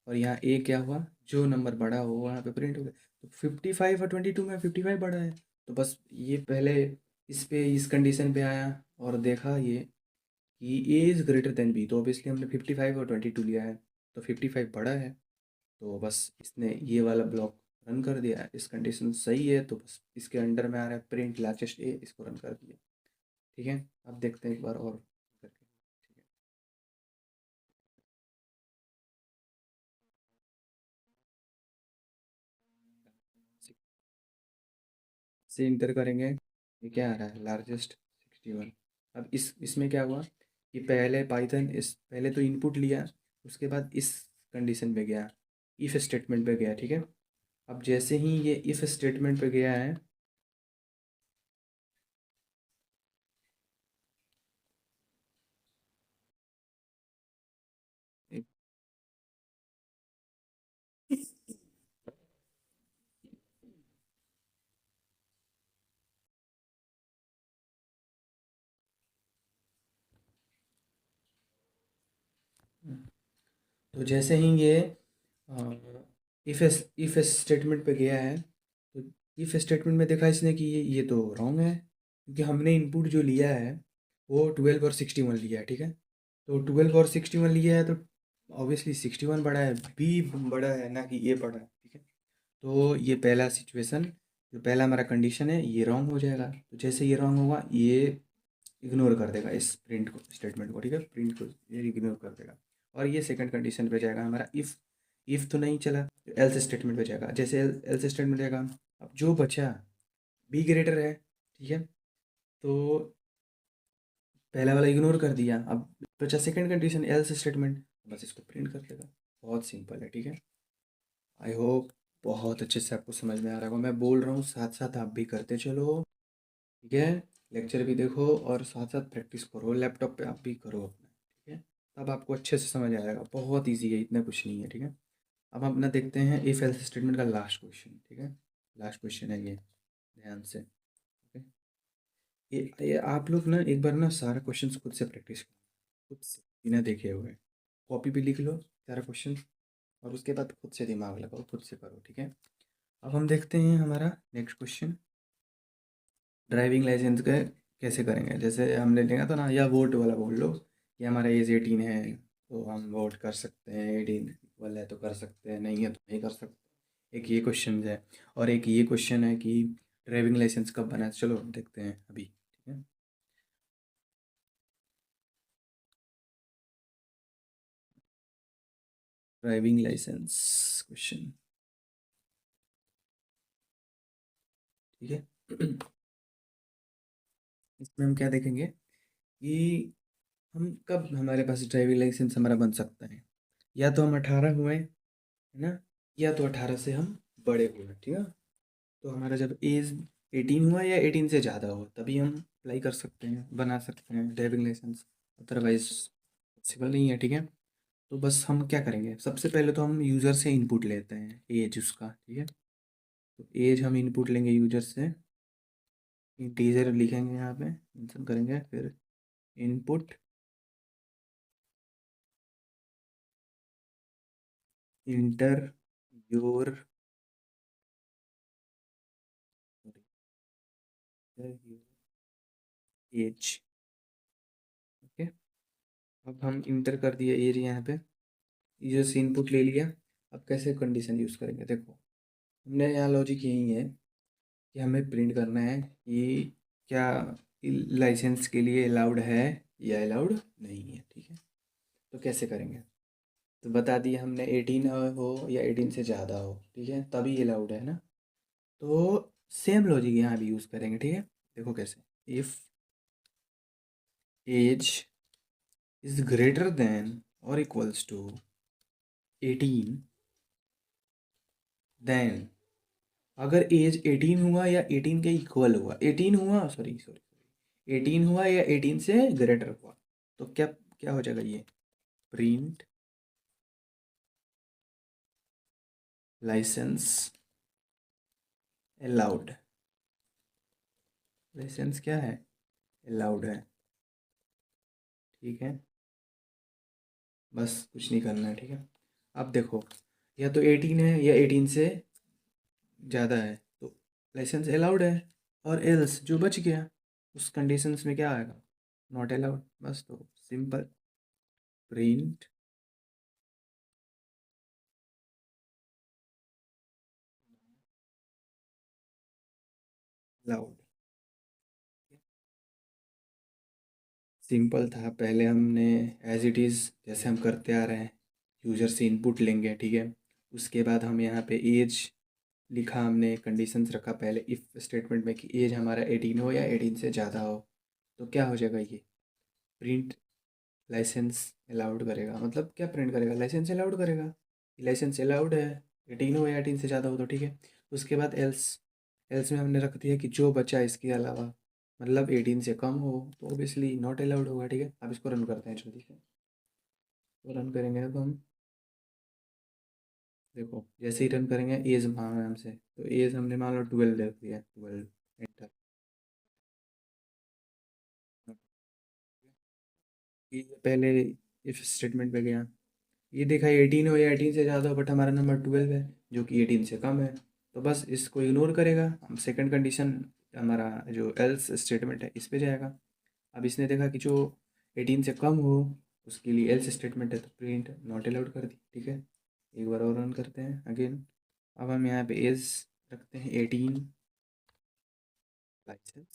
और यहाँ ए क्या हुआ, जो नंबर बड़ा हो वहाँ पे प्रिंट हो गया। तो 55 और 22 में 55 बड़ा है, तो बस ये पहले इस पे इस कंडीशन पे आया और देखा ये कि A is greater than B, तो ऑब्वियसली हमने 55 और 22 लिया है, तो 55 बड़ा है। तो बस इसने ये वाला ब्लॉक रन कर दिया, इस कंडीशन सही है, तो बस इसके अंडर में आ रहा है प्रिंट लार्जेस्ट ए, इसको रन कर दिया, ठीक है। अब देखते हैं एक बार और करके, ठीक है। से इंटर करेंगे, ये क्या आ रहा है, लार्जेस्ट 61। अब इस इसमें क्या हुआ कि पहले पाइथन इस पहले तो इनपुट लिया, उसके बाद इस कंडीशन पे गया, इफ़ स्टेटमेंट पे गया, ठीक है। अब जैसे ही ये इफ़ स्टेटमेंट पे गया है, तो जैसे ही ये इफ इफ स्टेटमेंट पे गया है, तो इफ स्टेटमेंट में देखा इसने कि ये तो रॉन्ग है, क्योंकि हमने इनपुट जो लिया है वो 12 और 61 लिया है, ठीक है। तो 12 और 61 लिया है, तो ऑब्वियसली 61 बड़ा है, बी बड़ा है ना कि ए बड़ा है, ठीक है। तो ये पहला सिचुएशन, जो पहला हमारा कंडीशन है, ये रॉन्ग हो जाएगा। तो जैसे ये रॉन्ग होगा, ये इग्नोर कर देगा इस प्रिंट को, स्टेटमेंट को, ठीक है, प्रिंट को ये इग्नोर कर देगा। और ये सेकंड कंडीशन पे जाएगा हमारा, इफ़ तो नहीं चला तो एल्स स्टेटमेंट पे जाएगा। जैसे एल्स स्टेटमेंट जाएगा, अब जो बचा बी ग्रेटर है, ठीक है। तो पहला वाला इग्नोर कर दिया, अब बचा सेकंड कंडीशन एल्स स्टेटमेंट, बस इसको प्रिंट कर देगा। बहुत सिंपल है, ठीक है। आई होप बहुत अच्छे से आपको समझ में आ रहा होगा, मैं बोल रहा हूँ साथ साथ आप भी करते चलो, ठीक है। लेक्चर भी देखो और साथ साथ प्रैक्टिस करो, लैपटॉप पे आप भी करो अपना, ठीक है। तब आपको अच्छे से समझ आएगा, बहुत इजी है, इतना कुछ नहीं है, ठीक है। अब हम अपना देखते हैं इफ एल्स स्टेटमेंट का लास्ट क्वेश्चन, ठीक है। लास्ट क्वेश्चन है ये, ध्यान से, ठीक है। ये आप लोग ना एक बार ना सारा क्वेश्चन खुद से प्रैक्टिस करो, खुद से बिना देखे हुए, कॉपी पे लिख लो सारा क्वेश्चन, और उसके बाद खुद से दिमाग लगाओ, खुद से करो, ठीक है। अब हम देखते हैं हमारा नेक्स्ट क्वेश्चन, ड्राइविंग लाइसेंस का कैसे करेंगे। जैसे हमने देखा था ना, या वोट वाला बोल लो कि हमारा एज 18 है तो हम वोट कर सकते हैं, 18 इक्वल है तो कर सकते हैं, नहीं है तो नहीं कर सकते। एक ये क्वेश्चन है, और एक ये क्वेश्चन है कि ड्राइविंग लाइसेंस कब बना है। चलो देखते हैं अभी, ठीक है। ड्राइविंग लाइसेंस क्वेश्चन, ठीक है। इसमें हम क्या देखेंगे कि हम कब हमारे पास ड्राइविंग लाइसेंस हमारा बन सकता है, या तो हम 18 हुए, है ना, या तो 18 से हम बड़े हुए, ठीक है। तो हमारा जब एज 18 हुआ या 18 से ज़्यादा हो, तभी हम अप्लाई कर सकते हैं, बना सकते हैं ड्राइविंग लाइसेंस, अदरवाइज पॉसिबल नहीं है, ठीक है। तो बस हम क्या करेंगे, सबसे पहले तो हम यूज़र से इनपुट लेते हैं एज उसका, ठीक है। तो एज हम इनपुट लेंगे यूज़र से, इंटीजर लिखेंगे यहाँ पे, मेंशन करेंगे, फिर input enter your age, okay. अब हम इंटर कर दिए एज यहाँ पे, यूजर से इनपुट ले लिया। अब कैसे कंडीशन यूज़ करेंगे, देखो हमने यहाँ लॉजिक यही है कि हमें प्रिंट करना है कि क्या लाइसेंस के लिए अलाउड है या अलाउड नहीं है, ठीक है। तो कैसे करेंगे, तो बता दिए हमने 18 हो या 18 से ज़्यादा हो, ठीक है, तभी अलाउड है ना। तो सेम लॉजिक यहाँ भी यूज़ करेंगे, ठीक है। देखो कैसे, if age is greater than और इक्वल्स टू 18, देन अगर एज 18 हुआ या 18 के इक्वल हुआ, 18 हुआ, सॉरी सॉरी 18 हुआ या 18 से ग्रेटर हुआ, तो क्या क्या हो जाएगा ये, प्रिंट लाइसेंस अलाउड। लाइसेंस क्या है, अलाउड है, ठीक है। बस कुछ नहीं करना है, ठीक है। अब देखो, या तो 18 है या 18 से ज़्यादा है, तो लाइसेंस अलाउड है। और एल्स जो बच गया, उस कंडीशंस में क्या आएगा, नॉट अलाउड। बस तो सिंपल, प्रिंट अलाउड। सिंपल था, पहले हमने एज इट इज़ जैसे हम करते आ रहे हैं, यूज़र से इनपुट लेंगे, ठीक है। उसके बाद हम यहाँ पे एज लिखा, हमने कंडीशंस रखा पहले इफ़ स्टेटमेंट में कि एज हमारा 18 हो या 18 से ज़्यादा हो, तो क्या हो जाएगा ये, प्रिंट लाइसेंस अलाउड करेगा। मतलब क्या प्रिंट करेगा, लाइसेंस अलाउड करेगा। लाइसेंस अलाउड है, 18 हो या 18 से ज़्यादा हो तो ठीक है। उसके बाद एल्स, एल्स में हमने रख दिया कि जो बचा इसके अलावा, मतलब 18 से कम हो, तो ऑब्वियसली नॉट अलाउड होगा, ठीक है। अब इसको रन करते हैं जल्दी से, तो रन करेंगे अब हम। देखो जैसे ही रन करेंगे, एज मांगा है हमसे, तो एज हमने मान लो 12 दे दिया, 12 एंटर। ये पहले इफ स्टेटमेंट पे गया, ये देखा 18 हो या 18 से ज़्यादा हो, बट हमारा नंबर 12 है जो कि 18 से कम है, तो बस इसको इग्नोर करेगा। हम सेकंड कंडीशन, हमारा जो एल्स स्टेटमेंट है इस पे जाएगा। अब इसने देखा कि जो 18 से कम हो, उसके लिए एल्स स्टेटमेंट है, तो प्रिंट नॉट अलाउड कर दी, ठीक है। एक बार और रन करते हैं अगेन। अब हम यहाँ पे एज रखते हैं 18, लाइसेंस,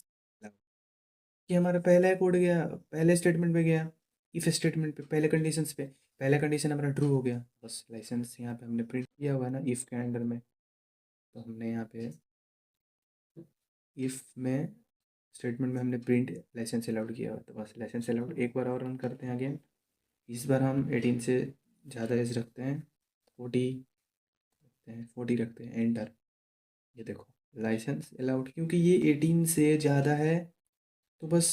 ये हमारा पहला कोड गया, पहले स्टेटमेंट पे गया, इफ स्टेटमेंट पे, पहले कंडीशंस पे। पहला कंडीशन हमारा ट्रू हो गया, बस लाइसेंस यहाँ पे हमने प्रिंट किया हुआ है ना इफ के अंडर में, तो हमने यहाँ पे इफ में स्टेटमेंट में हमने प्रिंट लाइसेंस अलाउड किया हुआ है, तो बस लाइसेंस अलाउड। एक बार और रन करते हैं अगेन। इस बार हम 18 से ज़्यादा एज रखते हैं, 40 रखते हैं, 40 रखते हैं, एंटर। ये देखो लाइसेंस अलाउड, क्योंकि ये 18 से ज़्यादा है, तो बस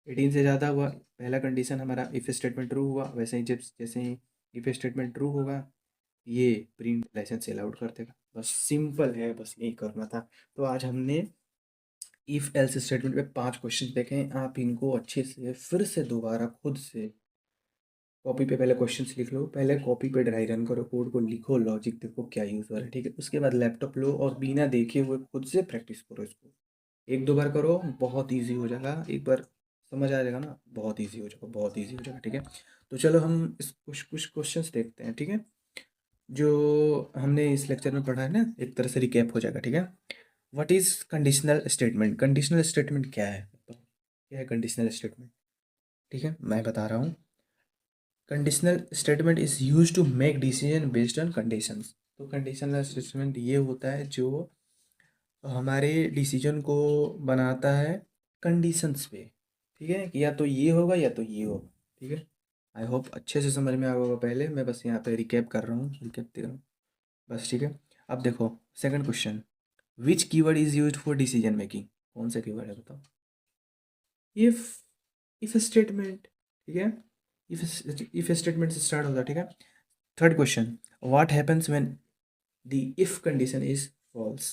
18 से ज़्यादा हुआ, पहला कंडीशन हमारा इफ़ स्टेटमेंट ट्रू हुआ, वैसे ही जब जैसे ही इफ़ स्टेटमेंट ट्रू होगा, ये प्रिंट लाइसेंस अलाउड कर देगा। बस सिंपल है, बस यही करना था। तो आज हमने इफ़ एल्स स्टेटमेंट पे 5 क्वेश्चन देखे हैं। आप इनको अच्छे से फिर से दोबारा खुद से कॉपी पे पहले क्वेश्चंस लिख लो, पहले कॉपी पे ड्राई रन करो, कोड को लिखो, लॉजिक देखो क्या यूज़ हो रहा है, ठीक है। उसके बाद लैपटॉप लो और बिना देखे हुए खुद से प्रैक्टिस करो इसको। एक दो बार करो, बहुत ईजी हो जाएगा, एक बार समझ आ जाएगा ना, बहुत ईजी हो जाएगा, बहुत ईजी हो जाएगा, ठीक है। तो चलो हम इस कुछ कुछ क्वेश्चंस देखते हैं, ठीक है, जो हमने इस लेक्चर में पढ़ा है ना, एक तरह से रिकैप हो जाएगा, ठीक है। What is conditional statement, conditional statement क्या है, तो क्या है कंडीशनल स्टेटमेंट, ठीक है, मैं बता रहा हूँ। Conditional statement is use to make decision based on conditions. तो कंडीशनल स्टेटमेंट ये होता है जो हमारे डिसीजन को बनाता है कंडीशंस पे, ठीक है, कि या तो ये होगा या तो ये होगा, ठीक है। आई होप अच्छे से समझ में आ होगा। पहले मैं बस यहाँ पे रिकैप कर रहा हूँ, रिकैप दे रहा हूँ बस, ठीक है। अब देखो second question, which keyword is used for decision making, कौन सा कीवर्ड है बताओ, इफ, इफ स्टेटमेंट, ठीक है। इफ स्टेटमेंट से स्टार्ट होता है, ठीक है। Third question, what happens when the if condition is false,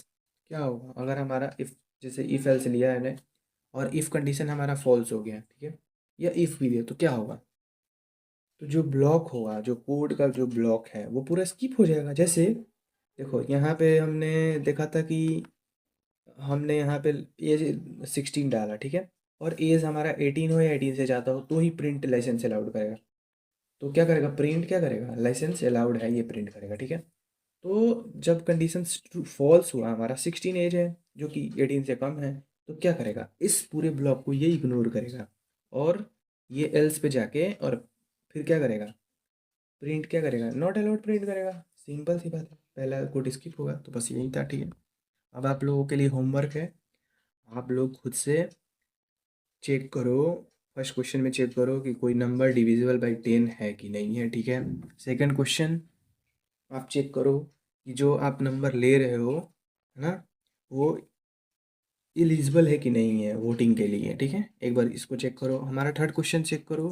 क्या होगा अगर हमारा इफ, जैसे इफ एल्स लिया है हमने और इफ कंडीशन हमारा फॉल्स हो गया, ठीक है, या इफ भी दिया, तो क्या होगा, तो जो ब्लॉक होगा, जो कोड का जो ब्लॉक है वो पूरा स्किप हो जाएगा। जैसे देखो यहाँ पे हमने देखा था कि हमने यहाँ पे एज 16 डाला, ठीक है, और एज हमारा 18 हो या 18 से ज़्यादा हो, तो ही प्रिंट लाइसेंस अलाउड करेगा। तो क्या करेगा, प्रिंट क्या करेगा, लाइसेंस अलाउड है ये प्रिंट करेगा, ठीक है। तो जब कंडीशन फॉल्स हुआ, हमारा 16 एज है जो कि 18 से कम है, तो क्या करेगा, इस पूरे ब्लॉक को ये इग्नोर करेगा और ये एल्स पे जाके और फिर क्या करेगा, प्रिंट क्या करेगा, नॉट अलाउड प्रिंट करेगा। सिंपल सी बात है, पहला कोड स्किप होगा, तो बस यही था, ठीक है। अब आप लोगों के लिए होमवर्क है, आप लोग खुद से चेक करो। फर्स्ट क्वेश्चन में चेक करो कि कोई नंबर डिविजिबल बाई 10 है कि नहीं है, ठीक है। सेकंड क्वेश्चन आप चेक करो कि जो आप नंबर ले रहे हो, है ना, वो एलिजिबल है कि नहीं है वोटिंग के लिए, ठीक है। एक बार इसको चेक करो। हमारा थर्ड क्वेश्चन चेक करो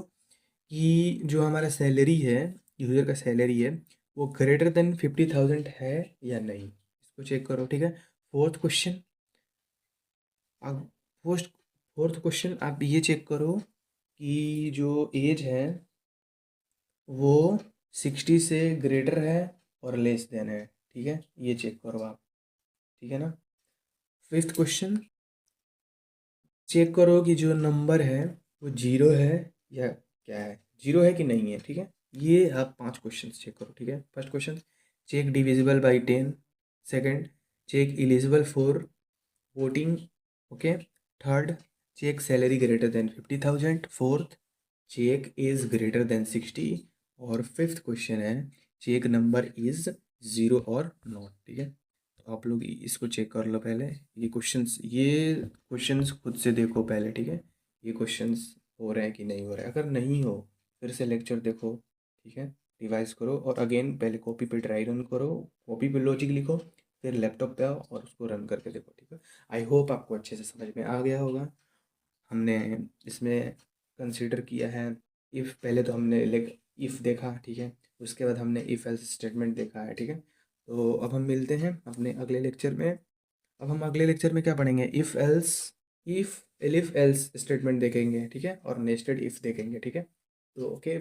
कि जो हमारा सैलरी है, यूज़र का सैलरी है, वो ग्रेटर देन 50,000 है या नहीं, इसको चेक करो, ठीक है। फोर्थ क्वेश्चन, अब फोर्थ क्वेश्चन आप ये चेक करो कि जो एज है वो 60 से ग्रेटर है और लेस देन है, ठीक है, ये चेक करो आप, ठीक है ना। फिफ्थ क्वेश्चन चेक करो कि जो नंबर है वो जीरो है या क्या है, जीरो है कि नहीं है, ठीक है। ये आप 5 क्वेश्चन चेक करो, ठीक है। First question, check divisible by 10। Second, check eligible for voting, okay. Third, check salary greater than 50,000। Fourth, check is greater than 60। और फिफ्थ क्वेश्चन है, चेक नंबर इज ज़ीरो और नॉट, ठीक है। तो आप लोग इसको चेक कर लो पहले। ये क्वेश्चंस खुद से देखो पहले, ठीक है। ये क्वेश्चंस हो रहे हैं कि नहीं हो रहे हैं, अगर नहीं हो फिर से लेक्चर देखो, ठीक है। रिवाइज करो और अगेन पहले कॉपी पे ट्राई रन करो, कॉपी पे लॉजिक लिखो, फिर लैपटॉप पे आओ और उसको रन करके देखो, ठीक है। आई होप आपको अच्छे से समझ में आ गया होगा। हमने इसमें कंसीडर किया है इफ़, पहले तो हमने इफ़ देखा, ठीक है। उसके बाद हमने इफ़ एल्स स्टेटमेंट देखा है, ठीक है। तो अब हम मिलते हैं अपने अगले लेक्चर में। अब हम अगले लेक्चर में क्या पढ़ेंगे, इफ़ एलिफ एल्स स्टेटमेंट देखेंगे, ठीक है, और नेस्टेड इफ़ देखेंगे, ठीक है। तो ओके,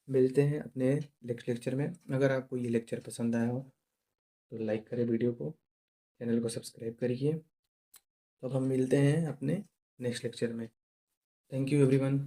मिलते हैं अपने नेक्स्ट लेक्चर में। अगर आपको ये लेक्चर पसंद आया हो तो लाइक करें वीडियो को, चैनल को सब्सक्राइब करिए। तो अब हम मिलते हैं अपने नेक्स्ट लेक्चर में। Thank you everyone.